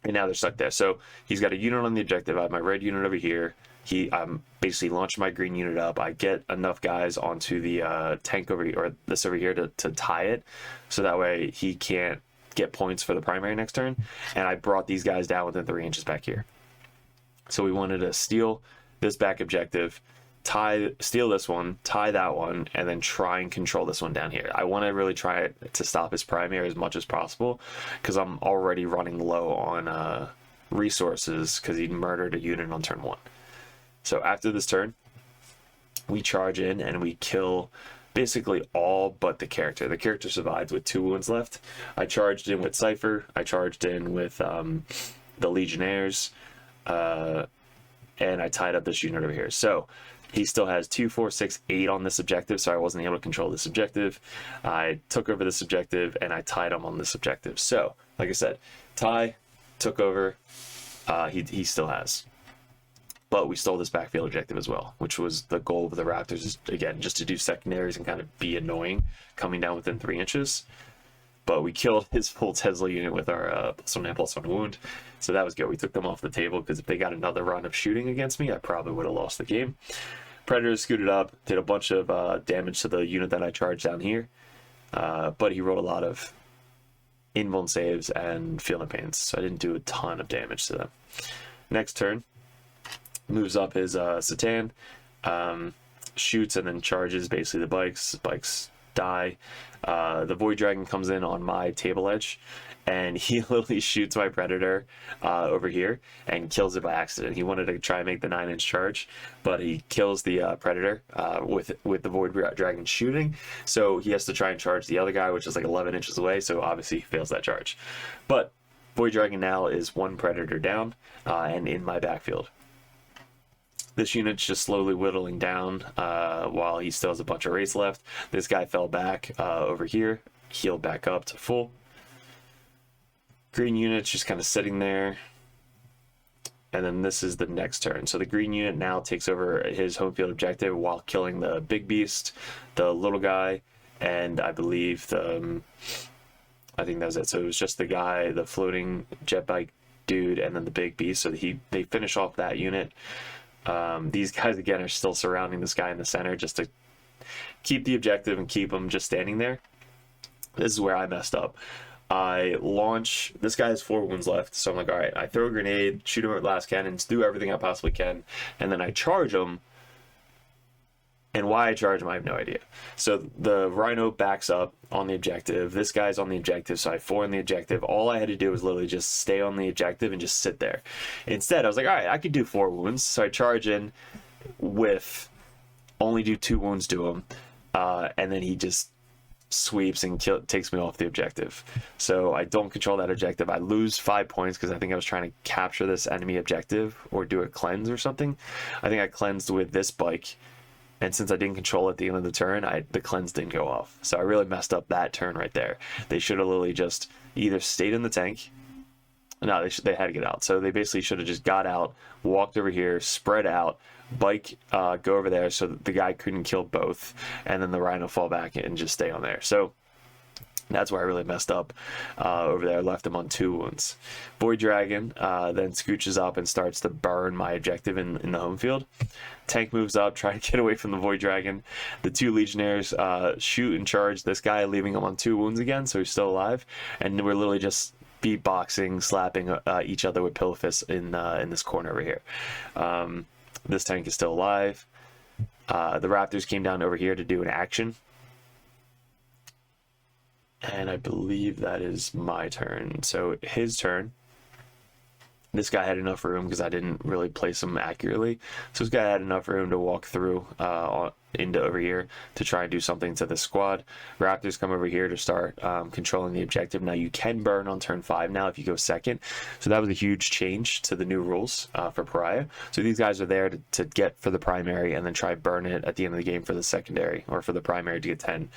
And now they're stuck there. So he's got a unit on the objective. I have my red unit over here. I'm basically launching my green unit up. I get enough guys onto the tank over here, or this over here, to tie it, so that way he can't get points for the primary next turn. And I brought these guys down within 3 inches back here. So we wanted to steal this back objective, steal this one, tie that one, and then try and control this one down here. I want to really try to stop his primary as much as possible, because I'm already running low on resources because he murdered a unit on turn 1. So after this turn, we charge in and we kill basically all but the character. The character survived with 2 wounds left. I charged in with Cypher. I charged in with the Legionnaires. And I tied up this unit over here. So he still has 2, 4, 6, 8 on this objective, so I wasn't able to control this objective. I took over this objective, and I tied him on this objective. So, like I said, tie, took over, he still has. But we stole this backfield objective as well, which was the goal of the Raptors, is, again, just to do secondaries and kind of be annoying, coming down within 3 inches. But we killed his full Tesla unit with our +1 wound, so that was good. We took them off the table, because if they got another run of shooting against me, I probably would have lost the game. Predators scooted up, did a bunch of damage to the unit that I charged down here, but he rolled a lot of invuln saves and field and pains, so I didn't do a ton of damage to them. Next turn, moves up his Satan, shoots and then charges basically the bikes. Bikes die. The Void Dragon comes in on my table edge, and he literally shoots my Predator over here and kills it by accident. He wanted to try and make the 9-inch charge, but he kills the Predator with the Void Dragon shooting, so he has to try and charge the other guy, which is like 11 inches away, so obviously he fails that charge. But Void Dragon now is 1 Predator down and in my backfield. This unit's just slowly whittling down while he still has a bunch of race left. This guy fell back over here, healed back up to full. Green unit's just kind of sitting there. And then this is the next turn. So the green unit now takes over his home field objective while killing the big beast, the little guy, and I believe I think that was it. So it was just the guy, the floating jet bike dude, and then the big beast. So they finish off that unit. These guys again are still surrounding this guy in the center just to keep the objective and keep him just standing there. This is where I messed up. I launch, this guy has 4 wounds left, so I'm like, all right, I throw a grenade, shoot him at last cannons, do everything I possibly can, and then I charge him. And why I charge him, I have no idea. So the Rhino backs up on the objective. This guy's on the objective, so I 4 on the objective. All I had to do was literally just stay on the objective and just sit there. Instead, I was like, all right, I could do 4 wounds. So I charge in with only do 2 wounds to him. And then he just sweeps and takes me off the objective. So I don't control that objective. I lose 5 points because I think I was trying to capture this enemy objective or do a cleanse or something. I think I cleansed with this bike. And since I didn't control it at the end of the turn, the cleanse didn't go off. So I really messed up that turn right there. They should have literally just either stayed in the tank. No, they had to get out. So they basically should have just got out, walked over here, spread out, bike, go over there so that the guy couldn't kill both, and then the Rhino fall back and just stay on there. So that's where I really messed up over there. I left him on 2 wounds. Void Dragon then scooches up and starts to burn my objective in the home field. Tank moves up, trying to get away from the Void Dragon. The 2 Legionnaires shoot and charge this guy, leaving him on 2 wounds again, so he's still alive. And we're literally just beatboxing, slapping each other with pillow fists in this corner over here. This tank is still alive. The Raptors came down over here to do an action. And I believe that is my turn. So his turn. This guy had enough room because I didn't really place him accurately. So this guy had enough room to walk through into over here to try and do something to the squad. Raptors come over here to start controlling the objective. Now you can burn on turn 5 now if you go second. So that was a huge change to the new rules for Pariah. So these guys are there to get for the primary and then try burn it at the end of the game for the secondary or for the primary to get 10.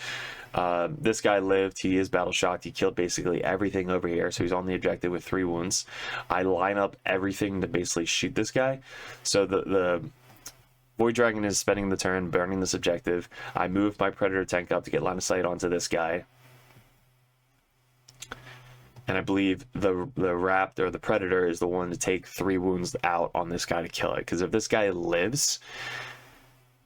This guy lived. He is battle shocked. He killed basically everything over here. So he's on the objective with 3 wounds. I line up everything to basically shoot this guy. So the Void Dragon is spending the turn burning this objective. I move my Predator tank up to get line of sight onto this guy. and I believe the Rapt or the Predator is the one to take 3 wounds out on this guy to kill it. Because if this guy lives,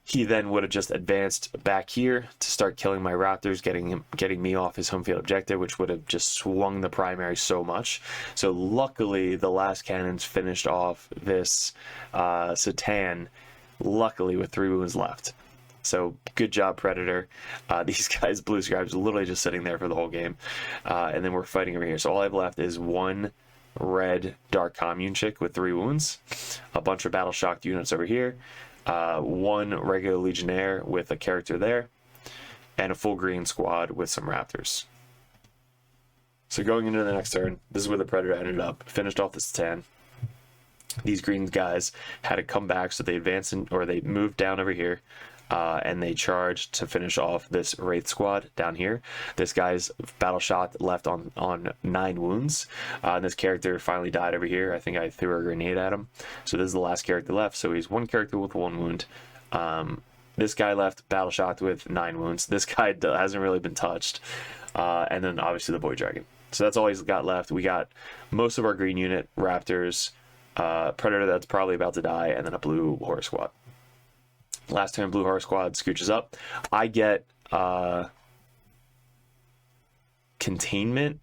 he then would have just advanced back here to start killing my Raptors, getting me off his home field objective, which would have just swung the primary so much. So luckily, the last cannons finished off this Satan, luckily with 3 wounds left. So good job, Predator. These guys, Blue Scribes, literally just sitting there for the whole game. And then we're fighting over here. So all I have left is 1 red Dark Commune chick with 3 wounds, a bunch of battle shocked units over here, 1 regular Legionnaire with a character there, and a full green squad with some Raptors. So going into the next turn, this is where the Predator ended up. Finished off the Satan. These green guys had to come back, so they advanced or they moved down over here. And they charged to finish off this Wraith squad down here. This guy's battle shot left on 9 wounds. And this character finally died over here. I think I threw a grenade at him. So this is the last character left. So he's 1 character with 1 wound. This guy left battle shot with 9 wounds. This guy hasn't really been touched. And then obviously the Boy Dragon. So that's all he's got left. We got most of our green unit, Raptors, Predator that's probably about to die, and then a blue horror squad. Last turn, blue horror squad scooches up. I get containment,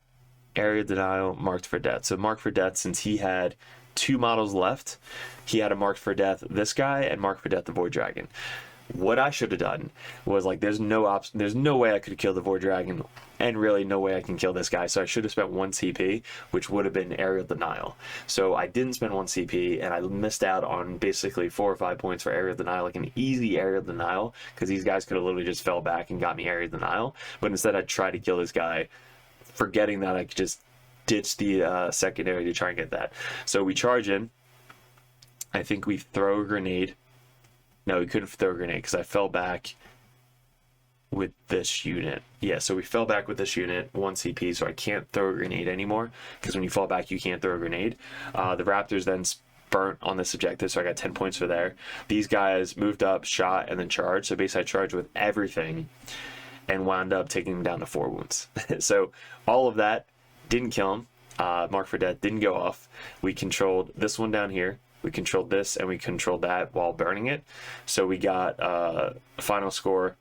area denial, marked for death. So marked for death, since he had 2 models left, he had a marked for death this guy and marked for death the Void Dragon. What I should have done was like, there's no way I could kill the Void Dragon, and really no way I can kill this guy. So I should have spent 1 CP, which would have been aerial denial. So I didn't spend 1 CP, and I missed out on basically 4 or 5 points for aerial denial, like an easy aerial denial, because these guys could have literally just fell back and got me aerial denial. But instead, I tried to kill this guy, forgetting that I could just ditch the secondary to try and get that. So we charge in. I think we throw a grenade. No, we couldn't throw a grenade because I fell back with this unit. Yeah, so we fell back with this unit, 1 CP, so I can't throw a grenade anymore, because when you fall back, you can't throw a grenade. The Raptors then burnt on this objective, so I got 10 points for there. These guys moved up, shot, and then charged. So basically, I charged with everything and wound up taking them down to 4 wounds. So all of that didn't kill him. Mark for death didn't go off. We controlled this one down here. We controlled this, and we controlled that while burning it. So we got a final score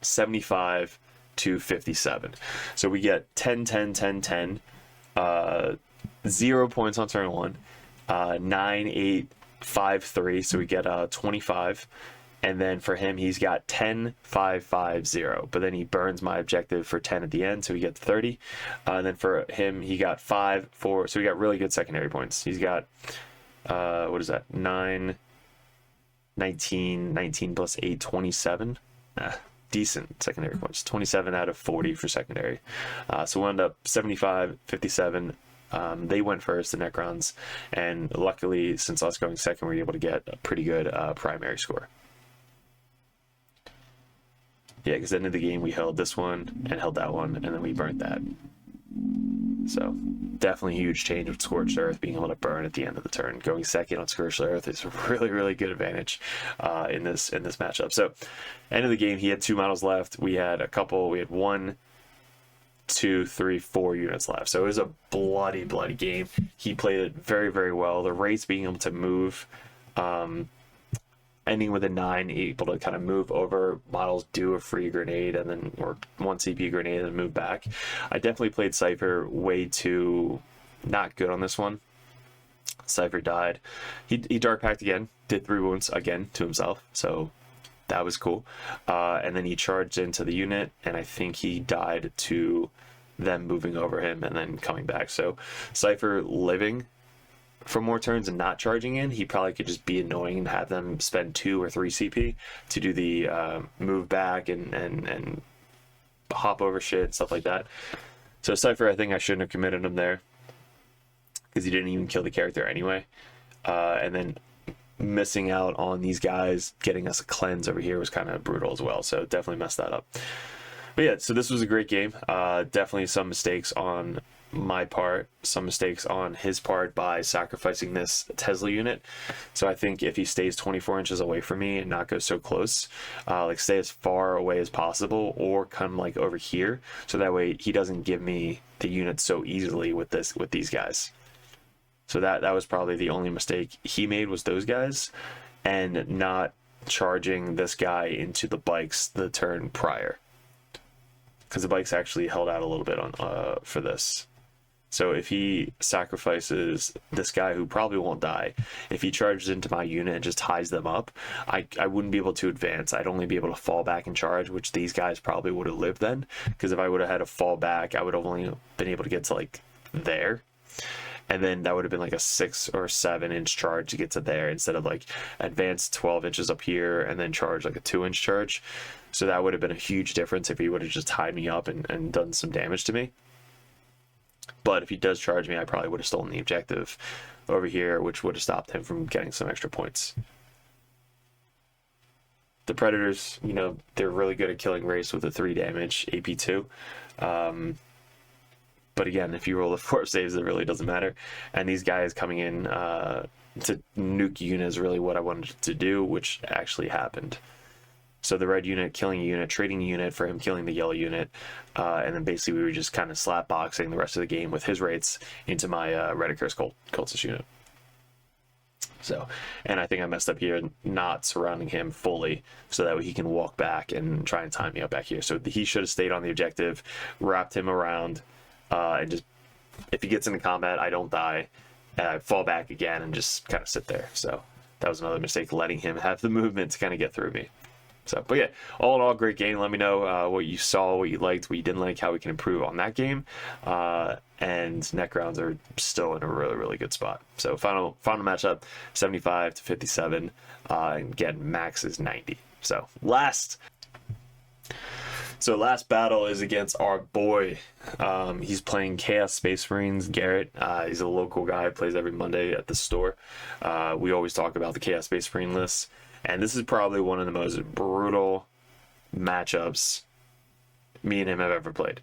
75 to 57. So we get 10, 10, 10, 10, 0 points on turn 1, 9, 8, 5, 3. So we get 25. And then for him, he's got 10, 5, 5, 0. But then he burns my objective for 10 at the end, so he gets 30. And then for him, he got 5, 4. So we got really good secondary points. He's got what is that, 9, 19, 19 plus 8, 27. Decent secondary points, 27 out of 40 for secondary. So we wound up 75, 57. They went first, the Necrons, and luckily, since us going second, we were able to get a pretty good primary score. Yeah, because at the end of the game, we held this one and held that one, and then we burnt that. So definitely a huge change with Scorched Earth, being able to burn at the end of the turn. Going second on Scorched Earth is a really, really good advantage in this matchup. So end of the game, he had 2 models left. We had 1, 2, 3, 4 units left. So it was a bloody game. He played it very, very well. The Wraiths being able to move, ending with a 9, able to kind of move over models, do a free grenade, and then or 1 CP grenade and move back. I definitely played Cypher way too not good on this one. Cypher died. He dark packed again, did 3 wounds again to himself, so that was cool. And then he charged into the unit, and I think he died to them moving over him and then coming back. So Cypher living for more turns and not charging in, he probably could just be annoying and have them spend 2 or 3 CP to do the move back and hop over shit, stuff like that. So Cypher, I think I shouldn't have committed him there, because he didn't even kill the character anyway. And then missing out on these guys getting us a cleanse over here was kind of brutal as well, so definitely messed that up. But yeah, so this was a great game. Definitely some mistakes on my part, some mistakes on his part by sacrificing this Tesla unit. So I think if he stays 24 inches away from me and not go so close, like stay as far away as possible, or come like over here, so that way he doesn't give me the unit so easily with these guys. So that was probably the only mistake he made, was those guys, and not charging this guy into the bikes the turn prior, because the bikes actually held out a little bit on for this. So if he sacrifices this guy who probably won't die, if he charges into my unit and just ties them up, I wouldn't be able to advance. I'd only be able to fall back and charge, which these guys probably would have lived then, because if I would have had to fall back, I would have only been able to get to like there. And then that would have been like a 6 or 7 inch charge to get to there, instead of like advance 12 inches up here and then charge like a 2-inch charge. So that would have been a huge difference if he would have just tied me up and done some damage to me. But if he does charge me, I probably would have stolen the objective over here, which would have stopped him from getting some extra points. The Predators, you know, they're really good at killing race with a 3 damage AP2. But again, if you roll the 4 saves, it really doesn't matter. And these guys coming in to nuke unit is really what I wanted to do, which actually happened. So the red unit killing a unit, trading a unit for him killing the yellow unit, and then basically we were just kind of slap boxing the rest of the game with his rates into my red Accursed cultist unit. So, and I think I messed up here not surrounding him fully, so that way he can walk back and try and time me up back here. So he should have stayed on the objective, wrapped him around, and just, if he gets into combat, I don't die, and I fall back again and just kind of sit there. So that was another mistake, letting him have the movement to kind of get through me. So, but yeah, all in all, great game. Let me know what you saw, what you liked, what you didn't like, how we can improve on that game. And net grounds are still in a really, really good spot. So final matchup, 75 to 57. And again, max is 90. So last battle is against our boy. He's playing Chaos Space Marines, Garrett. He's a local guy, plays every Monday at the store. We always talk about the Chaos Space Marine lists. And this is probably one of the most brutal matchups me and him have ever played.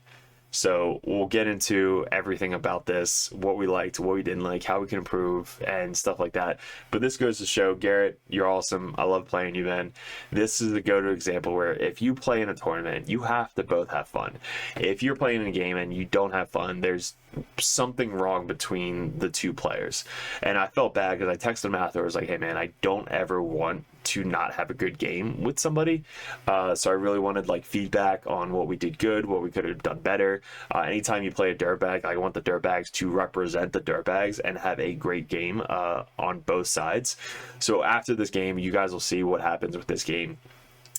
So we'll get into everything about this, what we liked, what we didn't like, how we can improve, and stuff like that. But this goes to show, Garrett, you're awesome. I love playing you, man. This is a go-to example where if you play in a tournament, you have to both have fun. If you're playing in a game and you don't have fun, there's something wrong between the two players. And I felt bad because I texted him after. I was like, hey, man, I don't ever want to not have a good game with somebody. So I really wanted like feedback on what we did good, what we could have done better. Anytime you play a Dirtbag, I want the Dirtbags to represent the Dirtbags and have a great game on both sides. So after this game, you guys will see what happens with this game.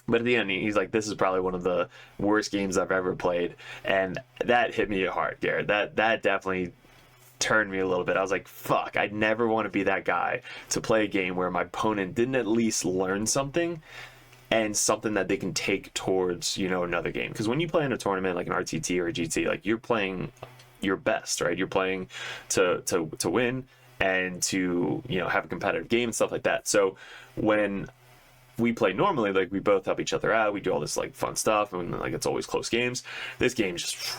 But at the end, he's like, this is probably one of the worst games I've ever played. And that hit me hard, Garrett. That definitely turned me a little bit. I was like, fuck, I'd never want to be that guy to play a game where my opponent didn't at least learn something, and something that they can take towards, you know, another game. Because when you play in a tournament like an RTT or a GT, like, you're playing your best, right? You're playing to win and to, you know, have a competitive game and stuff like that. So when we play normally, like, we both help each other out, we do all this like fun stuff, and like it's always close games. This game just,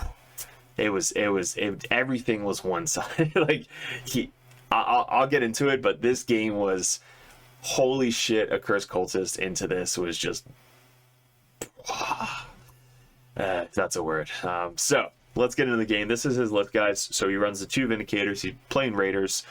everything was one side. Like, I'll get into it, but this game was, holy shit, Accursed Cultist into this was just, that's a word. So let's get into the game. This is his list, guys. So he runs the 2 Vindicators. He's playing Raiders.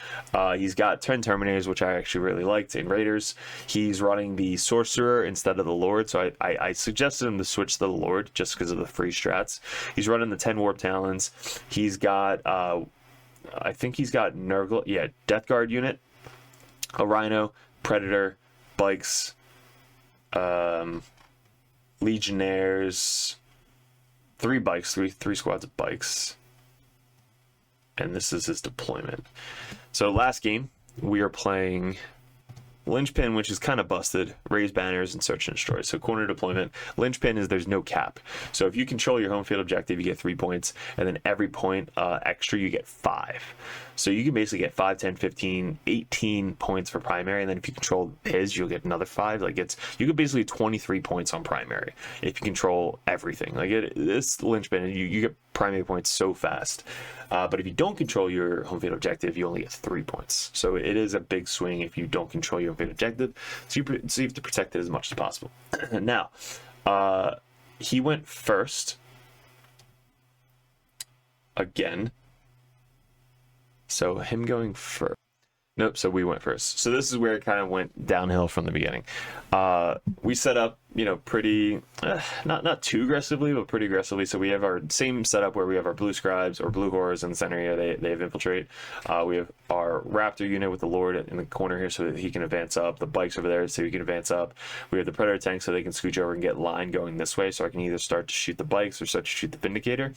He's got 10 Terminators, which I actually really liked in Raiders. He's running the Sorcerer instead of the Lord. So I suggested him to switch to the Lord just because of the free strats. He's running the 10 Warp Talons. He's got, I think he's got Nurgle, yeah, Death Guard unit, a Rhino, Predator, Bikes, Legionnaires, 3 bikes, three squads of bikes, and this is his deployment. So last game we are playing Linchpin, which is kind of busted, raise banners, and search and destroy. So corner deployment. Linchpin is there's no cap. So if you control your home field objective, you get 3 points, and then every point extra you get 5. So you can basically get 5, 10, 15, 18 points for primary, and then if you control his, you'll get another 5. Like, you get basically 23 points on primary if you control everything. Like, this Linchpin, you get primary points so fast. But if you don't control your home field objective, you only get 3 points. So it is a big swing if you don't control your home field objective. So you have to protect it as much as possible. Now, he went first again. So him going first. Nope, so we went first. So this is where it kind of went downhill from the beginning. We set up, you know, pretty, not too aggressively, but pretty aggressively. So we have our same setup where we have our blue scribes or blue horrors in the center here. They have infiltrate. We have our raptor unit with the lord in the corner here so that he can advance up. The bikes over there so he can advance up. We have the predator tank so they can scooch over and get line going this way. So I can either start to shoot the bikes or start to shoot the vindicator.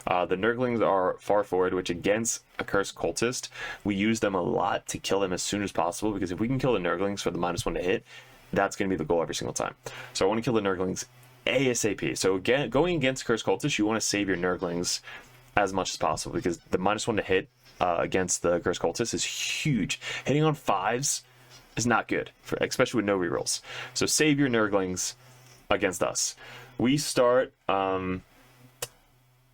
The nurglings are far forward, which against a cursed cultist, we use them a lot to kill them as soon as possible, because if we can kill the nurglings for the -1 to hit, that's going to be the goal every single time. So I want to kill the nurglings ASAP. So again, going against cursed cultists, you want to save your nurglings as much as possible, because the -1 to hit against the cursed cultists is huge. Hitting on 5s is not good, especially with no rerolls. So save your nurglings against us. We start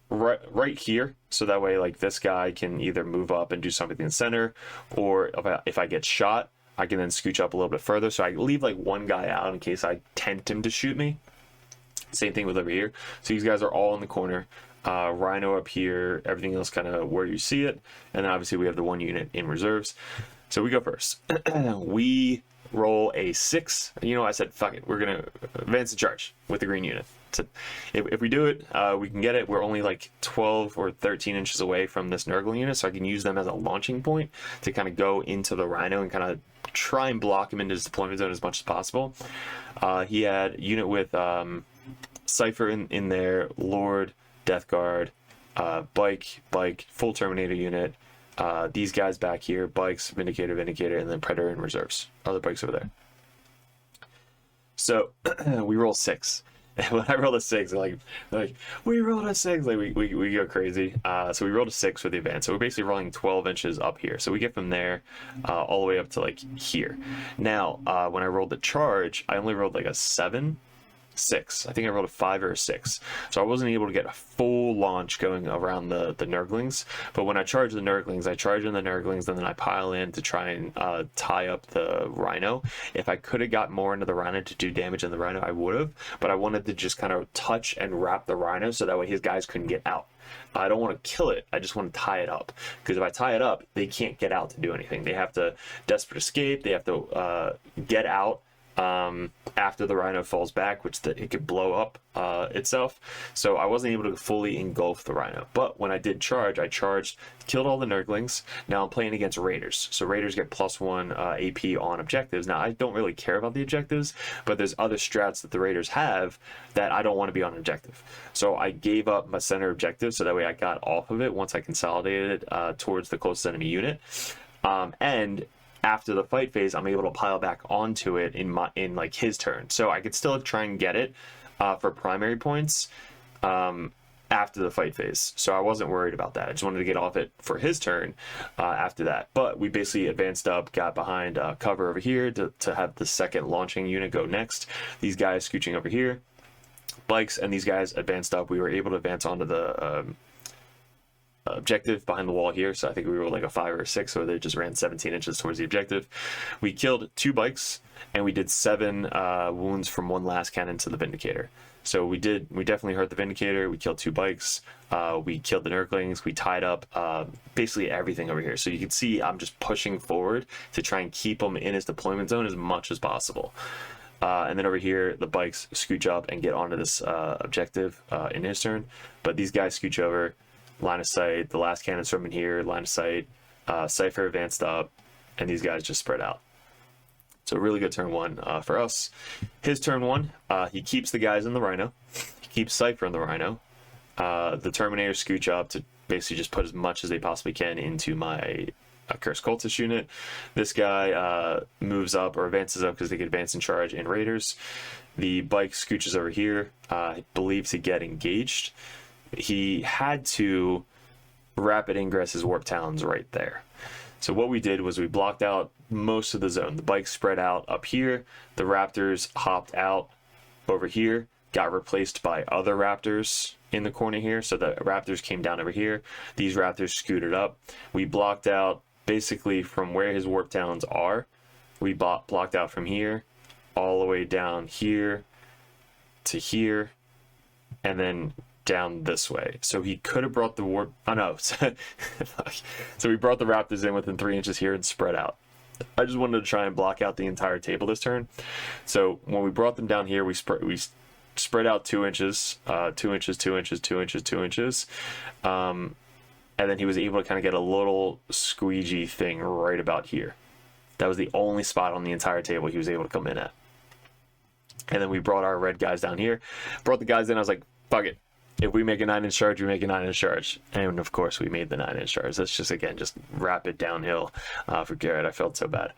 right here, so that way like this guy can either move up and do something in the center, or if I get shot, I can then scooch up a little bit further. So I leave like one guy out in case I tempt him to shoot me. Same thing with over here. So these guys are all in the corner. Rhino up here, everything else kind of where you see it. And then obviously we have the 1 unit in reserves. So we go first. We roll a 6. You know, I said, fuck it. We're going to advance the charge with the green unit. So if we do it, we can get it. We're only like 12 or 13 inches away from this nurgle unit, so I can use them as a launching point to kind of go into the rhino and kind of try and block him into his deployment zone as much as possible. He had a unit with Cypher in there, Lord, Death Guard, bike, full Terminator unit. These guys back here, bikes, Vindicator, and then Predator in reserves. Other bikes over there. So we roll 6. When I rolled a 6, like we rolled a 6, like we go crazy. So we rolled a 6 for the advance. So we're basically rolling 12 inches up here. So we get from there all the way up to like here. Now, when I rolled the charge, I only rolled like a 7. 6. I think I rolled a 5 or a 6. So I wasn't able to get a full launch going around the nurglings. But when I charge the nurglings, I charge in the nurglings, and then I pile in to try and tie up the rhino. If I could have got more into the rhino to do damage in the rhino, I would have. But I wanted to just kind of touch and wrap the rhino so that way his guys couldn't get out. I don't want to kill it. I just want to tie it up. Because if I tie it up, they can't get out to do anything. They have to desperate escape. They have to get out after the rhino falls back, which it could blow up itself. So I wasn't able to fully engulf the rhino. But when I did charge, I charged, killed all the nurglings. Now I'm playing against raiders. So raiders get +1 AP on objectives. Now I don't really care about the objectives, but there's other strats that the raiders have that I don't want to be on objective. So I gave up my center objective so that way I got off of it once I consolidated towards the closest enemy unit. And after the fight phase, I'm able to pile back onto it in like his turn, so I could still try and get it for primary points after the fight phase. So I wasn't worried about that. I just wanted to get off it for his turn after that. But we basically advanced up, got behind cover over here to have the second launching unit go next. These guys scooching over here, bikes, and these guys advanced up. We were able to advance onto the objective behind the wall here. So I think we rolled like a 5 or a 6, so they just ran 17 inches towards the objective. We killed 2 bikes, and we did 7 wounds from 1 last cannon to the Vindicator. So we definitely hurt the Vindicator. We killed 2 bikes. We killed the nurglings. We tied up basically everything over here. So you can see I'm just pushing forward to try and keep him in his deployment zone as much as possible. And then over here, the bikes scooch up and get onto this objective in his turn. But these guys scooch over, line of sight. The last cannon's from in here, line of sight. Cypher advanced up, and these guys just spread out. So really good turn 1 for us. His turn 1, he keeps the guys in the rhino. He keeps Cypher in the rhino. The Terminator scooch up to basically just put as much as they possibly can into my Cursed Cultist unit. This guy moves up or advances up because they can advance and charge in raiders. The bike scooches over here, I believe, to get engaged. He had to rapid ingress his warp talons right there. So what we did was we blocked out most of the zone. The bikes spread out up here. The raptors hopped out over here, got replaced by other raptors in the corner here. So the Raptors came down over here. These Raptors scooted up. We blocked out basically from where his Warp Talons are. We blocked out from here all the way down here to here, and then down this way. So he could have brought the warp. Oh no. So we brought the Raptors in within 3 inches here and spread out. I just wanted to try and block out the entire table this turn. So when we brought them down here, we spread out 2 inches, 2 inches, 2 inches, 2 inches, 2 inches. And then he was able to kind of get a little squeegee thing right about here. That was the only spot on the entire table he was able to come in at. And then we brought our red guys down here. Brought the guys in. I was like, fuck it. If we make a 9-inch charge, we make a 9-inch charge. And of course, we made the 9-inch charge. That's just, again, just rapid downhill for Garrett. I felt so bad.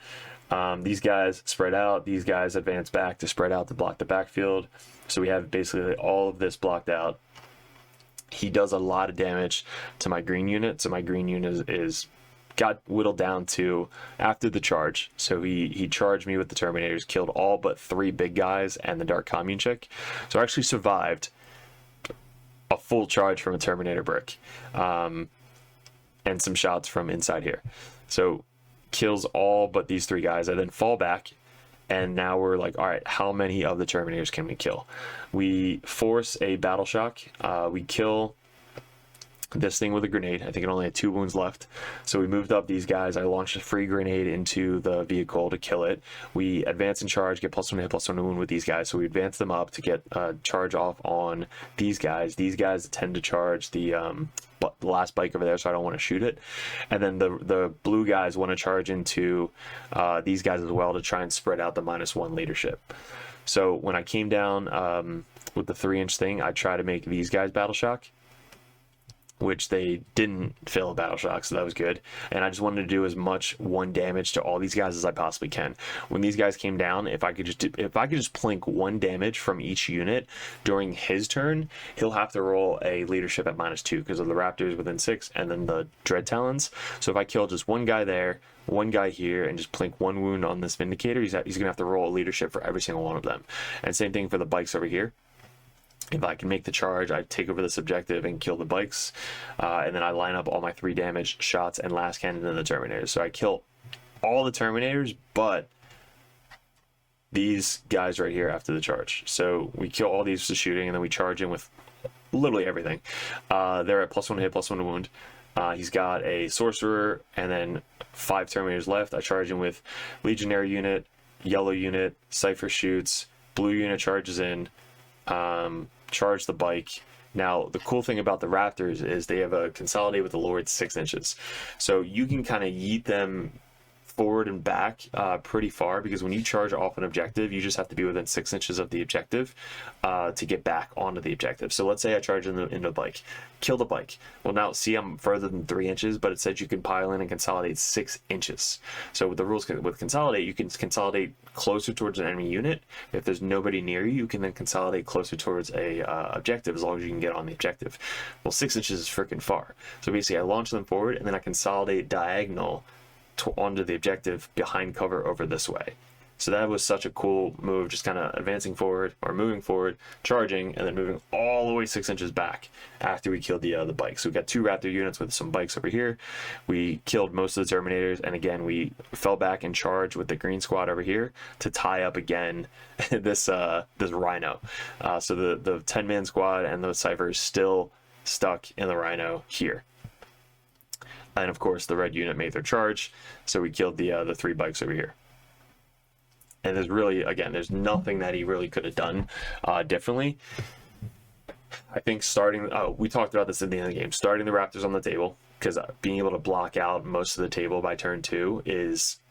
These guys spread out. These guys advance back to spread out to block the backfield. So we have basically all of this blocked out. He does a lot of damage to my green unit. So my green unit got whittled down to after the charge. So he charged me with the Terminators, killed all but 3 big guys and the Dark Commune chick. So I actually survived a full charge from a Terminator brick, and some shots from inside here. So kills all but these 3 guys. I then fall back, and now we're like, all right, how many of the Terminators can we kill? We force a battle shock. We kill this thing with a grenade. I think it only had 2 wounds left. So we moved up these guys. I launched a free grenade into the vehicle to kill it. We advance and charge, get +1 hit, +1 wound with these guys. So we advance them up to get charge off on these guys. These guys tend to charge the last bike over there, so I don't want to shoot it. And then the blue guys want to charge into these guys as well to try and spread out the -1 leadership. So when I came down with the 3-inch thing, I try to make these guys battle shock, which they didn't fail a battle shock, so that was good. And I just wanted to do as much 1 damage to all these guys as I possibly can. When these guys came down, if I could just plink 1 damage from each unit during his turn, he'll have to roll a leadership at -2 because of the Raptors within 6 and then the Dread Talons. So if I kill just 1 guy there, 1 guy here, and just plink 1 wound on this Vindicator, he's gonna have to roll a leadership for every single one of them. And same thing for the bikes over here. If I can make the charge, I take over this objective and kill the bikes, and then I line up all my 3 damage shots and last cannon in the Terminators. So I kill all the Terminators, but these guys right here after the charge. So we kill all these for shooting, and then we charge in with literally everything. They're at +1 hit, +1 wound. He's got a Sorcerer, and then 5 Terminators left. I charge in with Legionary unit, yellow unit, Cypher shoots, blue unit charges in, charge the bike. Now the cool thing about the Raptors is they have a consolidate with the Lord 6 inches, so you can kind of yeet them forward and back pretty far, because when you charge off an objective, you just have to be within 6 inches of the objective to get back onto the objective. So let's say I charge into the bike, kill the bike. Well, now see, I'm further than 3 inches, but it says you can pile in and consolidate 6 inches. So with the rules with consolidate, you can consolidate closer towards an enemy unit. If there's nobody near you, you can then consolidate closer towards a objective, as long as you can get on the objective. Well, 6 inches is freaking far. So basically I launch them forward, and then I consolidate diagonal onto the objective behind cover over this way. So that was such a cool move, just kind of advancing forward or moving forward, charging, and then moving all the way 6 inches back after we killed the bike. So we got 2 Raptor units with some bikes over here. We killed most of the Terminators, and again we fell back and charged with the green squad over here to tie up again this Rhino. So the 10-man squad and those Cyphers still stuck in the Rhino here. And of course the red unit made their charge, so we killed the 3 bikes over here. And there's really, again, there's nothing that he really could have done differently. I think we talked about this at the end of the game, starting the Raptors on the table, because being able to block out most of the table by turn 2 is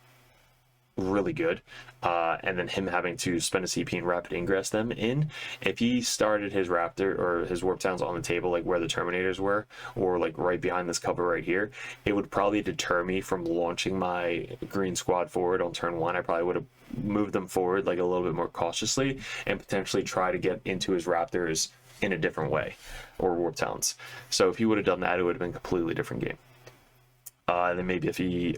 really good. And then him having to spend a CP and rapid ingress them in. If he started his Raptor or his Warp Towns on the table, like where the Terminators were, or like right behind this cover right here, it would probably deter me from launching my green squad forward on turn 1. I probably would have moved them forward like a little bit more cautiously and potentially try to get into his Raptors in a different way, or Warp Towns. So if he would have done that, it would have been a completely different game. And then maybe if he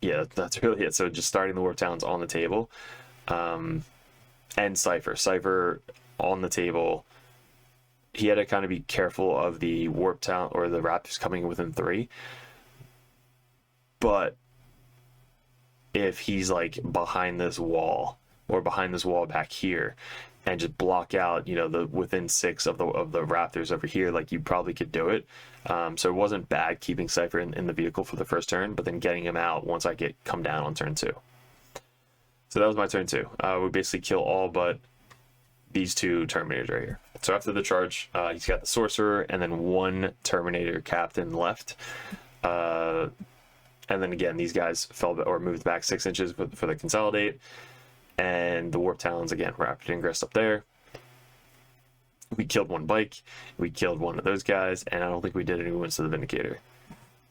yeah, that's really it. So just starting the Warp Towns on the table, and Cypher on the table he had to kind of be careful of the Warp Town or the Raptors coming within 3. But if he's like behind this wall or behind this wall back here and just block out, you know, the within 6 of the Raptors over here, like you probably could do it. So it wasn't bad keeping Cypher in the vehicle for the first turn, but then getting him out once I come down on turn 2. So that was my turn 2. We basically kill all but these 2 Terminators right here. So after the charge, he's got the Sorcerer and then 1 Terminator Captain left. And then again, these guys fell or moved back 6 inches for the Consolidate. And the Warp Talons, again, Rapid Ingress up there. We killed 1 bike. We killed 1 of those guys. And I don't think we did any wounds to the Vindicator.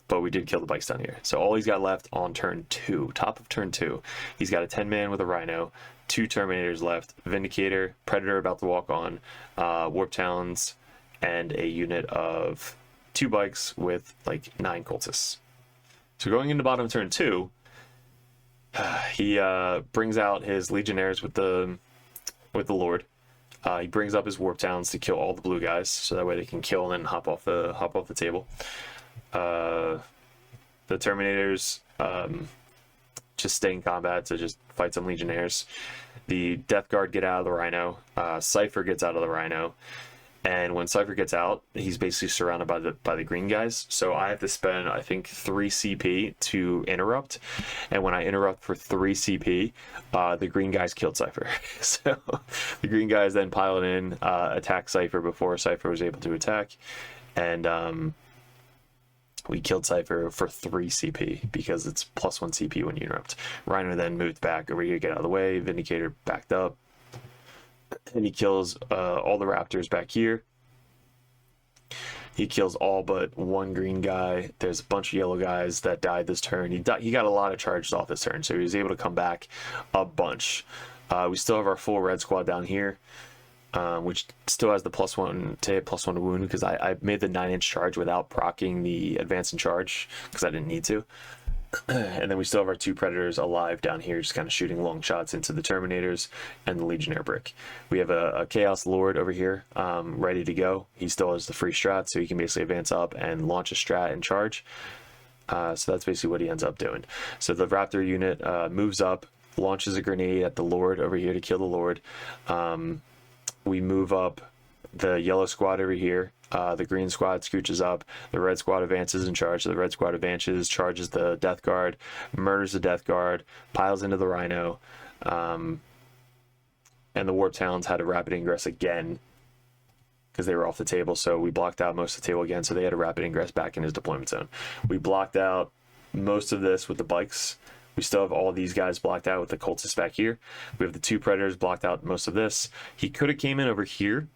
But we did kill the bikes down here. So all he's got left on turn 2, top of turn 2, he's got a 10-man with a Rhino, 2 Terminators left, Vindicator, Predator about to walk on, Warp Talons, and a unit of 2 bikes with like 9 cultists. So going into bottom of turn 2, he brings out his Legionnaires with the Lord. He brings up his Warp Talons to kill all the blue guys, so that way they can kill and then hop off the table. The Terminators just stay in combat to just fight some Legionnaires. The Death Guard get out of the Rhino. Cypher gets out of the Rhino. And when Cypher gets out, he's basically surrounded by the green guys. So I have to spend, I think, 3 CP to interrupt. And when I interrupt for 3 CP, the green guys killed Cypher. So the green guys then piled in, attack Cypher before Cypher was able to attack. And we killed Cypher for 3 CP because it's +1 CP when you interrupt. Rhino then moved back over here, get out of the way. Vindicator backed up. And he kills all the Raptors back here. He kills all but 1 green guy. There's a bunch of yellow guys that died this turn. He got a lot of charges off this turn, so he was able to come back a bunch. We still have our full red squad down here, which still has the +1 to hit, +1 to wound, because I made the 9-inch charge without proccing the advance and charge because I didn't need to. And then we still have our 2 Predators alive down here, just kind of shooting long shots into the Terminators and the Legionnaire brick. We have a Chaos Lord over here, ready to go. He still has the free strat, so he can basically advance up and launch a strat and charge. So that's basically what he ends up doing. So the Raptor unit moves up, launches a grenade at the Lord over here to kill the Lord. We move up the yellow squad over here. The green squad scooches up. The red squad advances in charge. So the red squad advances, charges the Death Guard, murders the Death Guard, piles into the Rhino. And the Warp Talons had a rapid ingress again because they were off the table. So we blocked out most of the table again. So they had a rapid ingress back in his deployment zone. We blocked out most of this with the bikes. We still have all these guys blocked out with the cultists back here. We have the 2 Predators blocked out most of this. He could have came in over here,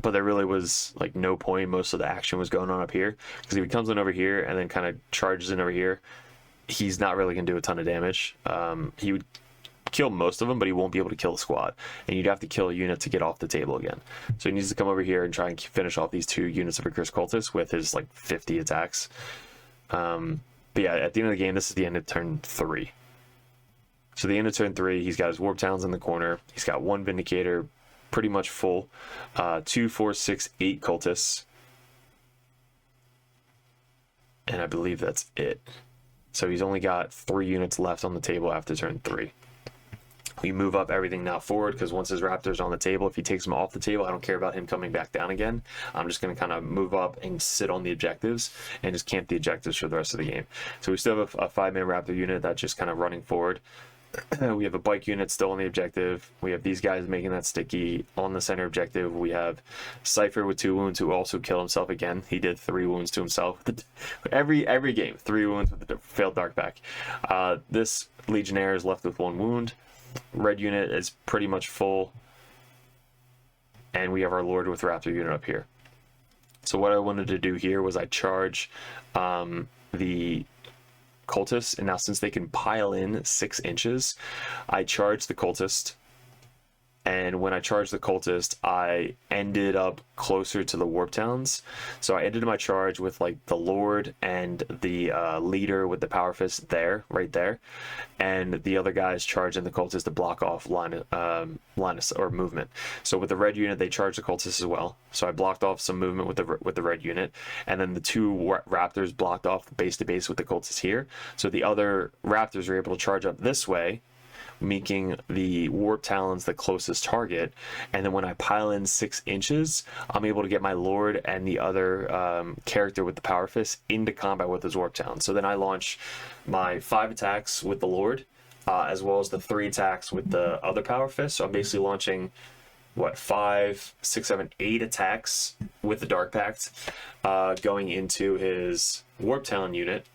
but there really was like no point. Most of the action was going on up here, because if he comes in over here and then kind of charges in over here, he's not really going to do a ton of damage. He would kill most of them, but he won't be able to kill the squad, and you'd have to kill a unit to get off the table again. So he needs to come over here and try and finish off these 2 units of a Chris cultist with his like 50 attacks. But yeah, at the end of the game, this is the end of turn 3. So the end of turn 3, he's got his Warp Talons in the corner. He's got 1 Vindicator, pretty much full. 2, 4, 6, 8 cultists. And I believe that's it. So he's only got 3 units left on the table after turn 3. We move up everything now forward, because once his Raptor's on the table, if he takes them off the table, I don't care about him coming back down again. I'm just going to kind of move up and sit on the objectives and just camp the objectives for the rest of the game. So we still have a 5-man Raptor unit that's just kind of running forward. We have a bike unit still on the objective. We have these guys making that sticky on the center objective. We have Cypher with 2 wounds, who also killed himself again. He did 3 wounds to himself. Every game, 3 wounds with the failed dark pack. This Legionnaire is left with 1 wound. Red unit is pretty much full. And we have our Lord with Raptor unit up here. So what I wanted to do here was I charge the cultists, and now since they can pile in 6 inches, I charge the cultist, and when I charged the cultist, I ended up closer to the Warp Talons. So I ended my charge with like the Lord and the leader with the Power Fist there, right there, and the other guys charging the cultist to block off line or movement. So with the red unit, they charged the cultist as well. So I blocked off some movement with the red unit, and then the two Raptors blocked off base to base with the cultist here. So the other Raptors were able to charge up this way, making the Warp Talons the closest target. And then when I pile in 6 inches, I'm able to get my Lord and the other character with the Power Fist into combat with his Warp Talons. So then I launch my 5 attacks with the Lord, as well as the 3 attacks with the other Power Fist. So I'm basically launching, 5, 6, 7, 8 attacks with the Dark Pact, going into his Warp Talon unit.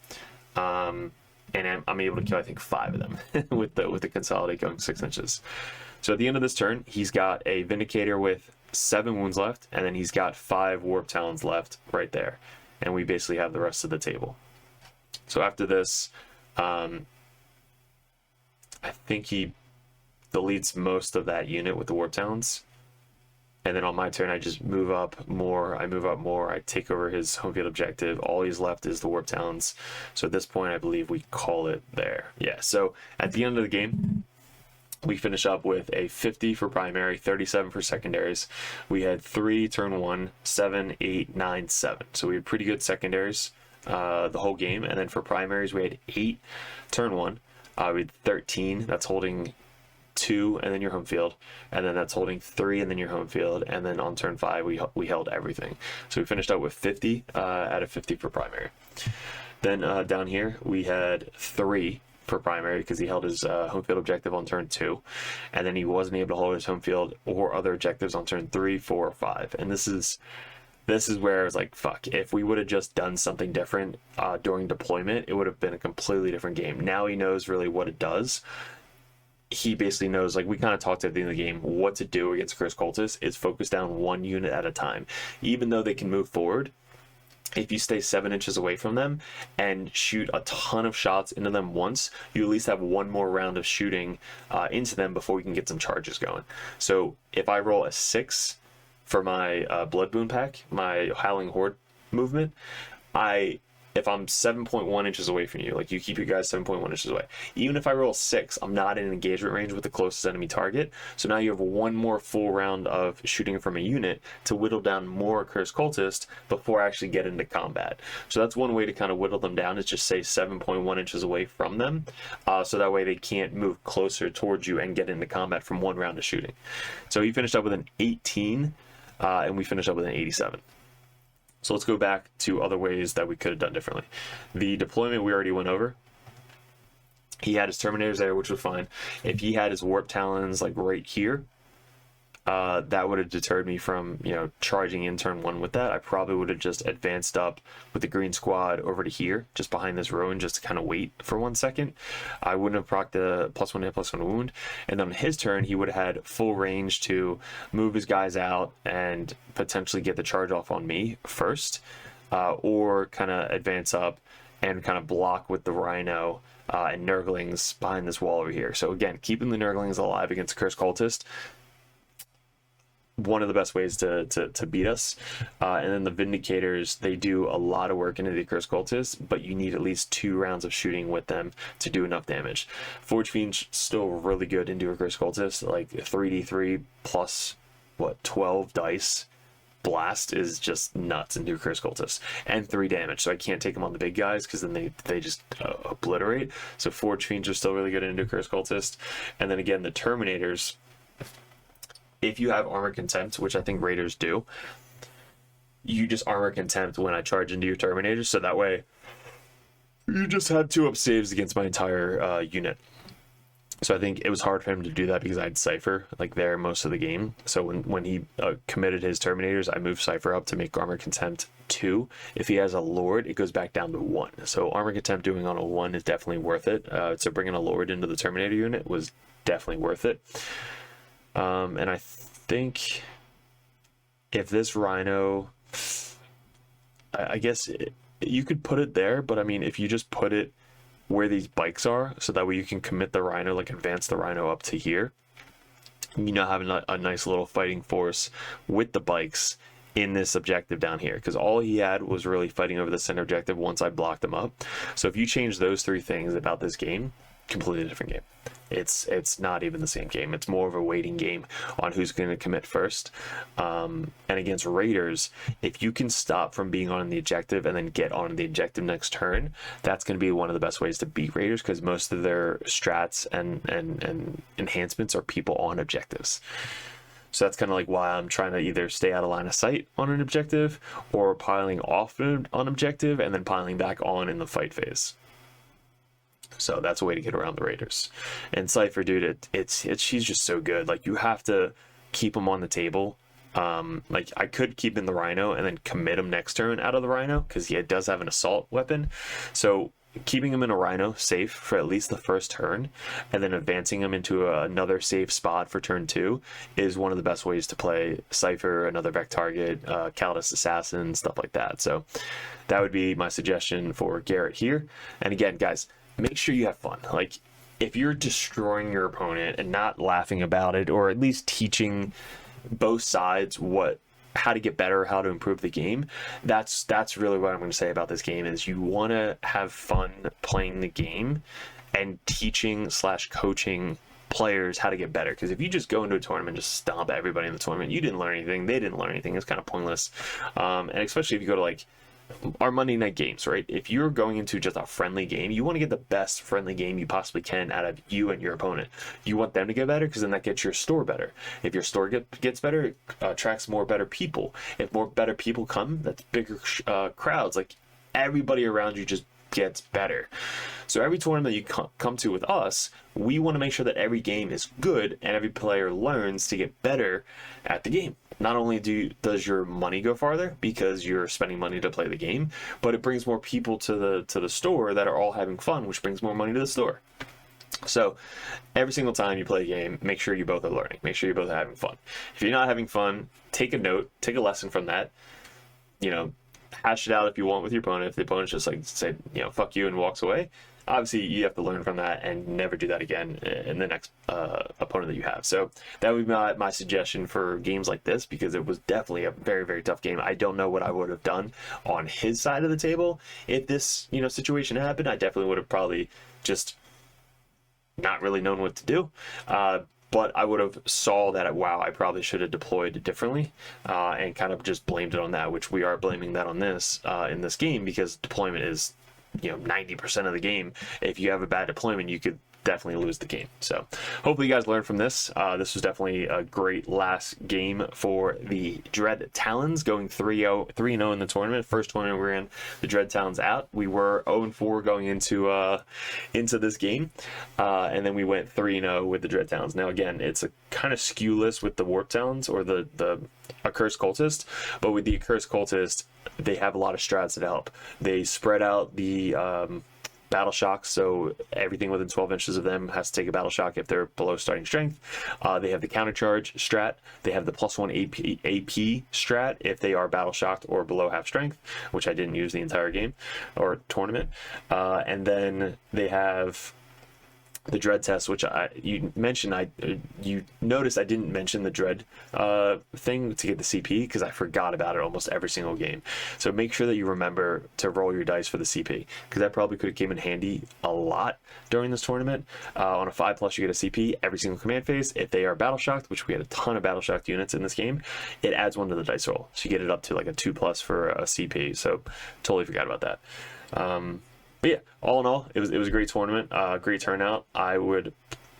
And I'm able to kill, I think, 5 of them with the Consolidate going 6 inches. So at the end of this turn, he's got a Vindicator with 7 wounds left, and then he's got 5 Warp Talons left right there. And we basically have the rest of the table. So after this, I think he deletes most of that unit with the Warp Talons. And then on my turn, I just move up more. I take over his home field objective. All he's left is the Warp Talons. So at this point, I believe we call it there. Yeah, so at the end of the game, we finish up with a 50 for primary, 37 for secondaries. We had 3 turn 1, 7, 8, 9, 7. So we had pretty good secondaries the whole game. And then for primaries, we had 8 turn 1. We had 13. That's holding 2 and then your home field, and then that's holding 3 and then your home field, and then on turn 5 we held everything. So we finished out with 50 out of 50 for primary. Then down here we had 3 for primary because he held his home field objective on turn 2, and then he wasn't able to hold his home field or other objectives on turn 3, 4, or 5. And this is where I was like, fuck, if we would have just done something different during deployment, it would have been a completely different game. Now he knows really what it does. He basically knows, like we kind of talked at the end of the game, what to do against Cursed Cultists is focus down 1 unit at a time. Even though they can move forward, if you stay 7 inches away from them and shoot a ton of shots into them once, you at least have 1 more round of shooting into them before you can get some charges going. So if I roll a 6 for my Blood Boon pack, my Howling Horde movement, if I'm 7.1 inches away from you, like you keep your guys 7.1 inches away, even if I roll 6, I'm not in engagement range with the closest enemy target. So now you have 1 more full round of shooting from a unit to whittle down more Cursed Cultist before I actually get into combat. So that's one way to kind of whittle them down, is just say 7.1 inches away from them. So that way they can't move closer towards you and get into combat from 1 round of shooting. So he finished up with an 18, and we finished up with an 87. So let's go back to other ways that we could have done differently. The deployment we already went over. He had his Terminators there, which was fine. If he had his Warp Talons like right here, that would have deterred me from, charging in turn 1 with that. I probably would have just advanced up with the green squad over to here, just behind this ruin, just to kind of wait for 1 second. I wouldn't have procced the +1 hit, +1 wound. And then on his turn, he would have had full range to move his guys out and potentially get the charge off on me first, or kind of advance up and kind of block with the Rhino and Nurglings behind this wall over here. So again, keeping the Nurglings alive against Cursed Cultist, one of the best ways to beat us. And then the Vindicators, they do a lot of work into the Cursed Cultists, but you need at least 2 rounds of shooting with them to do enough damage. Forge Fiend's still really good into a Cursed Cultist, like 3d3 plus 12 dice. Blast is just nuts into a Cursed Cultist, and 3 damage, so I can't take them on the big guys because then they just obliterate. So Forge Fiends are still really good into a Cursed Cultist. And then again, the Terminators, if you have Armor Contempt, which I think Raiders do, you just Armor Contempt when I charge into your Terminators, so that way you just have 2 up saves against my entire unit. So I think it was hard for him to do that because I had Cypher like there most of the game. So when he committed his Terminators, I moved Cypher up to make Armor Contempt 2. If he has a Lord, it goes back down to 1. So Armor Contempt doing on a 1 is definitely worth it. So bringing a Lord into the Terminator unit was definitely worth it. And I think if this Rhino, I guess you could put it there, but I mean, if you just put it where these bikes are, so that way you can commit the Rhino, like advance the Rhino up to here, you know, having a nice little fighting force with the bikes in this objective down here, because all he had was really fighting over the center objective once I blocked him up. So if you change those three things about this game, completely different game. It's not even the same game. It's more of a waiting game on who's going to commit first. And against Raiders, if you can stop from being on the objective and then get on the objective next turn, that's going to be one of the best ways to beat Raiders, because most of their strats and enhancements are people on objectives. So that's kind of like why I'm trying to either stay out of line of sight on an objective, or piling off on objective and then piling back on in the fight phase. So that's a way to get around the Raiders. And Cypher, dude, she's just so good. Like, you have to keep him on the table. Like, I could keep in the Rhino and then commit him next turn out of the Rhino, because he does have an assault weapon. So keeping him in a Rhino safe for at least the first turn, and then advancing him into another safe spot for turn 2 is one of the best ways to play Cypher, another Vect target, Kaldis Assassin, stuff like that. So that would be my suggestion for Garrett here. And again, guys, make sure you have fun. Like, if you're destroying your opponent and not laughing about it, or at least teaching both sides how to get better, how to improve the game, that's really what I'm going to say about this game. Is you want to have fun playing the game and teaching / coaching players how to get better. Because if you just go into a tournament and just stomp everybody in the tournament, you didn't learn anything, they didn't learn anything, it's kind of pointless. And especially if you go to like our Monday night games, right? If you're going into just a friendly game, you want to get the best friendly game you possibly can out of you and your opponent. You want them to get better, because then that gets your store better. If your store gets better, it attracts more better people. If more better people come, that's bigger crowds. Like, everybody around you just gets better. So every tournament you come to with us, we want to make sure that every game is good and every player learns to get better at the game. Not only does your money go farther because you're spending money to play the game, but it brings more people to the store that are all having fun, which brings more money to the store. So every single time you play a game, make sure you both are learning. Make sure you both are having fun. If you're not having fun, take a note, take a lesson from that. You know, hash it out if you want with your opponent. If the opponent's just like, say, you know, fuck you and walks away, obviously you have to learn from that and never do that again in the next opponent that you have. So that would be my suggestion for games like this, because it was definitely a very, very tough game. I don't know what I would have done on his side of the table if this, you know, situation happened. I definitely would have probably just not really known what to do. But I would have saw that, wow, I probably should have deployed differently, and kind of just blamed it on that, which we are blaming that on this in this game, because deployment is, you know, 90% of the game. If you have a bad deployment, you could definitely lose the game. So hopefully you guys learned from this. This was definitely a great last game for the Dread Talons, going 3-0 in the tournament. First tournament we ran the Dread Talons out. We were 0-4 going into this game, and then we went 3-0 with the Dread Talons. Now again, it's a kind of skewless with the Warp Talons, or the Accursed Cultist, but with the Accursed Cultist, they have a lot of strats that help. They spread out the battle shock, so everything within 12 inches of them has to take a battle shock if they're below starting strength. They have the countercharge strat. They have the +1 AP strat if they are battle shocked or below half strength, which I didn't use the entire game or tournament. And then they have the dread test, which you mentioned. You noticed I didn't mention the dread thing to get the CP, because I forgot about it almost every single game. So make sure that you remember to roll your dice for the CP, because that probably could have came in handy a lot during this tournament. On a 5+ you get a CP every single command phase. If they are battle shocked, which we had a ton of battle shocked units in this game, it adds 1 to the dice roll, so you get it up to like a 2+ for a CP. So totally forgot about that. But yeah, all in all, it was a great tournament, great turnout. I would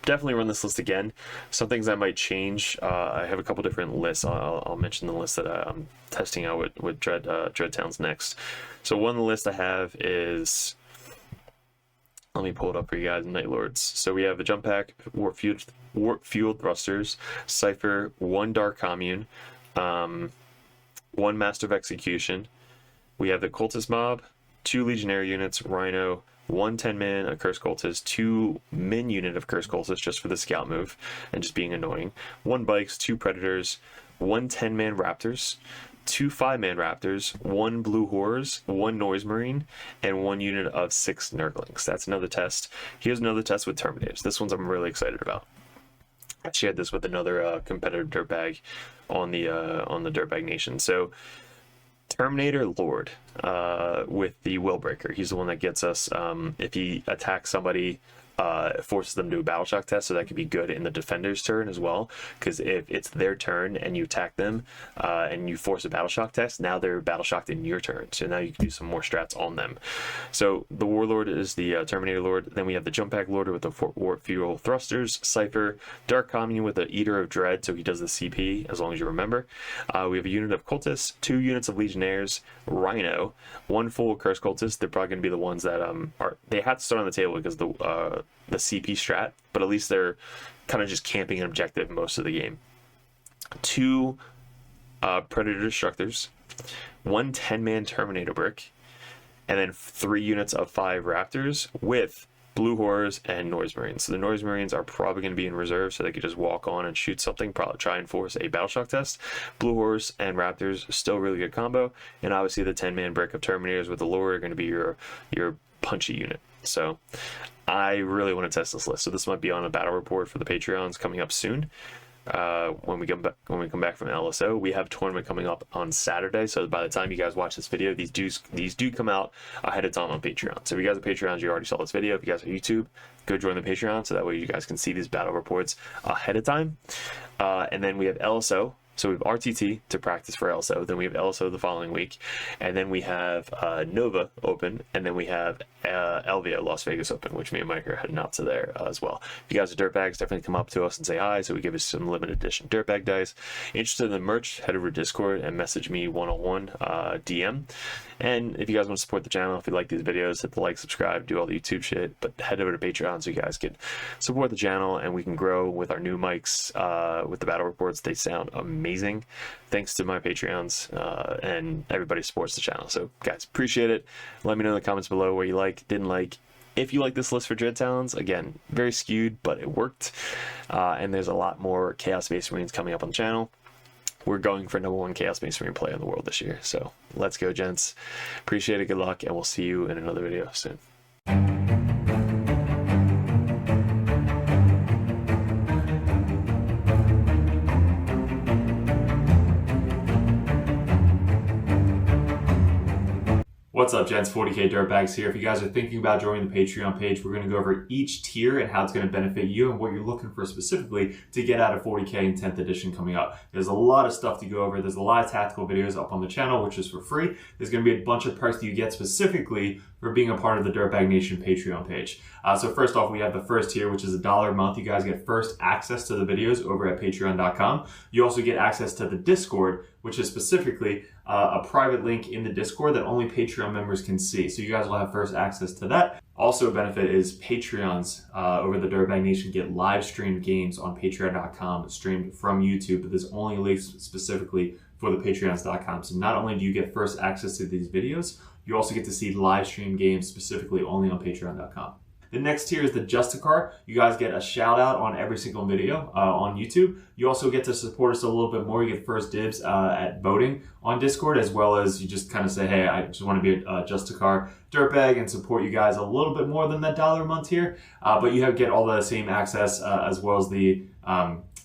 definitely run this list again. Some things I might change. I have a couple different lists. I'll mention the list that I'm testing out with Dread Towns next. So one of the lists I have is, let me pull it up for you guys, Night Lords. So we have a jump pack, warp fueled thrusters, Cypher, 1 Dark Commune, 1 Master of Execution. We have the Cultist Mob, 2 Legionnaire units, Rhino, 1 10-man Accursed Cultist, 2 min unit of Accursed Cultist just for the scout move and just being annoying, 1 Bikes, 2 Predators, 1 10-man Raptors, 2 5-man Raptors, 1 Blue Horrors, 1 Noise Marine, and 1 unit of 6 Nurglings. That's another test. Here's another test with Terminators. This one's I'm really excited about. I shared this with another competitive dirtbag on the Dirtbag Nation. So Terminator Lord with the Willbreaker. He's the one that gets us if he attacks somebody, forces them to do a battle shock test, so that could be good in the defender's turn as well, because if it's their turn and you attack them and you force a battle shock test, now they're battle shocked in your turn, so now you can do some more strats on them. So the Warlord is the Terminator Lord. Then we have the Jump Pack Lord with the Warp Fuel Thrusters, Cypher, Dark Commune with the Eater of Dread, so he does the CP as long as you remember. We have a unit of Cultists, 2 units of Legionnaires, Rhino, 1 full Curse Cultist. They're probably going to be the ones that they have to start on the table because the CP strat, but at least they're kind of just camping an objective most of the game. 2 Predator Destructors, 1 10-man Terminator Brick, and then 3 units of 5 Raptors with Blue Horrors and Noise Marines. So the Noise Marines are probably going to be in reserve, so they could just walk on and shoot something, probably try and force a battle shock test. Blue Horrors and Raptors, still really good combo, and obviously the 10-man Brick of Terminators with the Lord are going to be your punchy unit. So I really want to test this list. So this might be on a battle report for the Patreons coming up soon. When we come back from LSO, we have a tournament coming up on Saturday. So by the time you guys watch this video, these do come out ahead of time on Patreon. So if you guys are Patreons, you already saw this video. If you guys are YouTube, go join the Patreon, so that way you guys can see these battle reports ahead of time. And then we have LSO. So we have RTT to practice for LSO, then we have LSO the following week, and then we have Nova Open, and then we have LVO Las Vegas Open, which me and Mike are heading out to there as well. If you guys are dirtbags, definitely come up to us and say hi, so we give us some limited edition dirtbag dice. Interested in the merch, head over to Discord and message me one-on-one DM. And if you guys want to support the channel, if you like these videos, hit the like, subscribe, do all the YouTube shit, but head over to Patreon so you guys can support the channel and we can grow with our new mics, with the battle reports. They sound amazing. Thanks to my Patreons and everybody supports the channel. So guys, appreciate it. Let me know in the comments below what you like, didn't like. If you like this list for Dread Talons, again, very skewed, but it worked. And there's a lot more Chaos Space Marines coming up on the channel. We're going for #1 Chaos Space Marine play in the world this year. So let's go, gents. Appreciate it. Good luck. And we'll see you in another video soon. What's up, gents? 40k Dirtbags here. If you guys are thinking about joining the Patreon page, we're going to go over each tier and how it's going to benefit you and what you're looking for specifically to get out of 40k in 10th edition coming up. There's a lot of stuff to go over. There's a lot of tactical videos up on the channel, which is for free. There's going to be a bunch of perks that you get specifically for being a part of the Dirtbag Nation Patreon page. So first off, we have the first tier, which is $1 a month. You guys get first access to the videos over at patreon.com. You also get access to the Discord, which is specifically a private link in the Discord that only Patreon members can see. So you guys will have first access to that. Also a benefit is Patreons over the Dirtbag Nation get live streamed games on patreon.com streamed from YouTube, but there's only links specifically for the patreons.com. So not only do you get first access to these videos, you also get to see live stream games specifically only on patreon.com. The next tier is the Justicar. You guys get a shout out on every single video on YouTube. You also get to support us a little bit more. You get first dibs at voting on Discord, as well as you just kind of say, hey, I just want to be a Justicar dirtbag and support you guys a little bit more than that $1 a month tier. But you get all the same access as well as the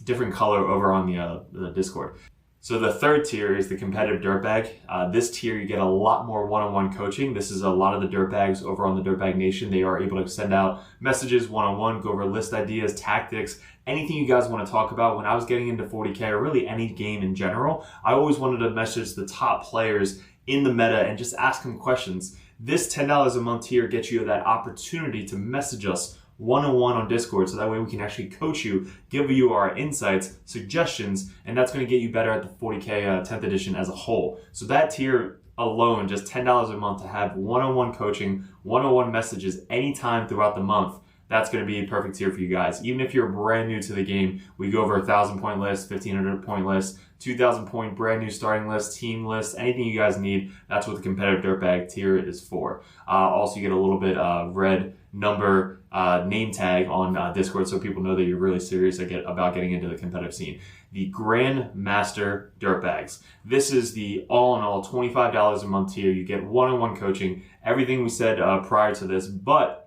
different color over on the Discord. So the third tier is the competitive dirtbag. This tier, you get a lot more one-on-one coaching. This is a lot of the dirtbags over on the Dirtbag Nation. They are able to send out messages one-on-one, go over list ideas, tactics, anything you guys want to talk about. When I was getting into 40k, or really any game in general, I always wanted to message the top players in the meta and just ask them questions. This $10 a month tier gets you that opportunity to message us one-on-one on Discord, so that way we can actually coach you, give you our insights, suggestions, and that's going to get you better at the 40k 10th edition as a whole. So that tier alone, just $10 a month to have one-on-one coaching, one-on-one messages anytime throughout the month, that's going to be a perfect tier for you guys. Even if you're brand new to the game, we go over 1,000-point list, 1,500-point list, 2,000-point brand new starting list, team list, anything you guys need. That's what the competitive dirtbag tier is for. Also, you get a little bit red number name tag on Discord, so people know that you're really serious about getting into the competitive scene. The Grandmaster Dirtbags. This is the all-in-all $25 a month tier. You get one-on-one coaching, everything we said prior to this, but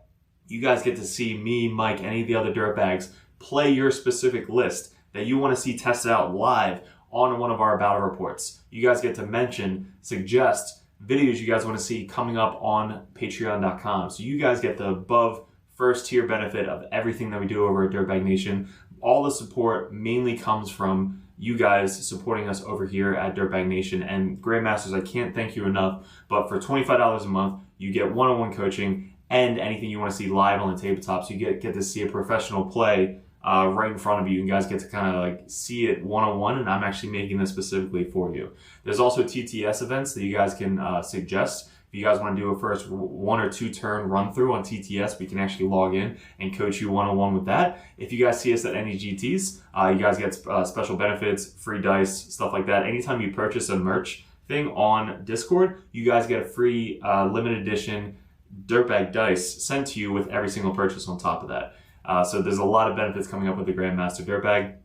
you guys get to see me, Mike, any of the other dirtbags play your specific list that you want to see tested out live on one of our battle reports. You guys get to mention, suggest videos you guys want to see coming up on patreon.com. So you guys get the above first tier benefit of everything that we do over at Dirtbag Nation. All the support mainly comes from you guys supporting us over here at Dirtbag Nation. And Grandmasters, I can't thank you enough, but for $25 a month, you get one-on-one coaching and anything you want to see live on the tabletop. So you get to see a professional play right in front of you. You guys get to kind of like see it one-on-one, and I'm actually making this specifically for you. There's also TTS events that you guys can suggest. If you guys want to do a first 1 or 2 turn run through on TTS, we can actually log in and coach you one-on-one with that. If you guys see us at any GTs, you guys get special benefits, free dice, stuff like that. Anytime you purchase a merch thing on Discord, you guys get a free limited edition Dirtbag dice sent to you with every single purchase on top of that. So there's a lot of benefits coming up with the Grandmaster Dirtbag.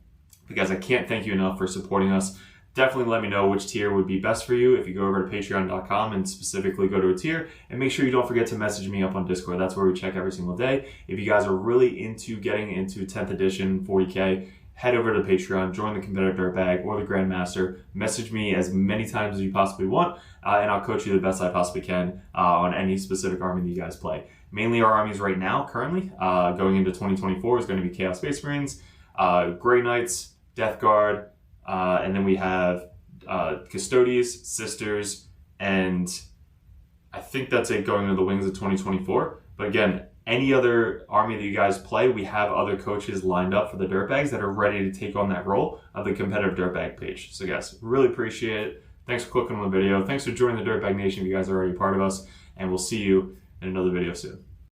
You guys, I can't thank you enough for supporting us. Definitely let me know which tier would be best for you if you go over to patreon.com and specifically go to a tier. And make sure you don't forget to message me up on Discord. That's where we check every single day. If you guys are really into getting into 10th edition 40k, head over to Patreon, join the competitive Dirtbag or the Grandmaster. Message me as many times as you possibly want, and I'll coach you the best I possibly can on any specific army that you guys play. Mainly our armies right now, currently, going into 2024, is going to be Chaos Space Marines, Grey Knights, Death Guard, and then we have Custodes, Sisters, and I think that's it going into the Wings of 2024. But again, any other army that you guys play, we have other coaches lined up for the Dirtbags that are ready to take on that role of the competitive Dirtbag page. So guys, really appreciate it. Thanks for clicking on the video. Thanks for joining the Dirtbag Nation if you guys are already part of us. And we'll see you in another video soon.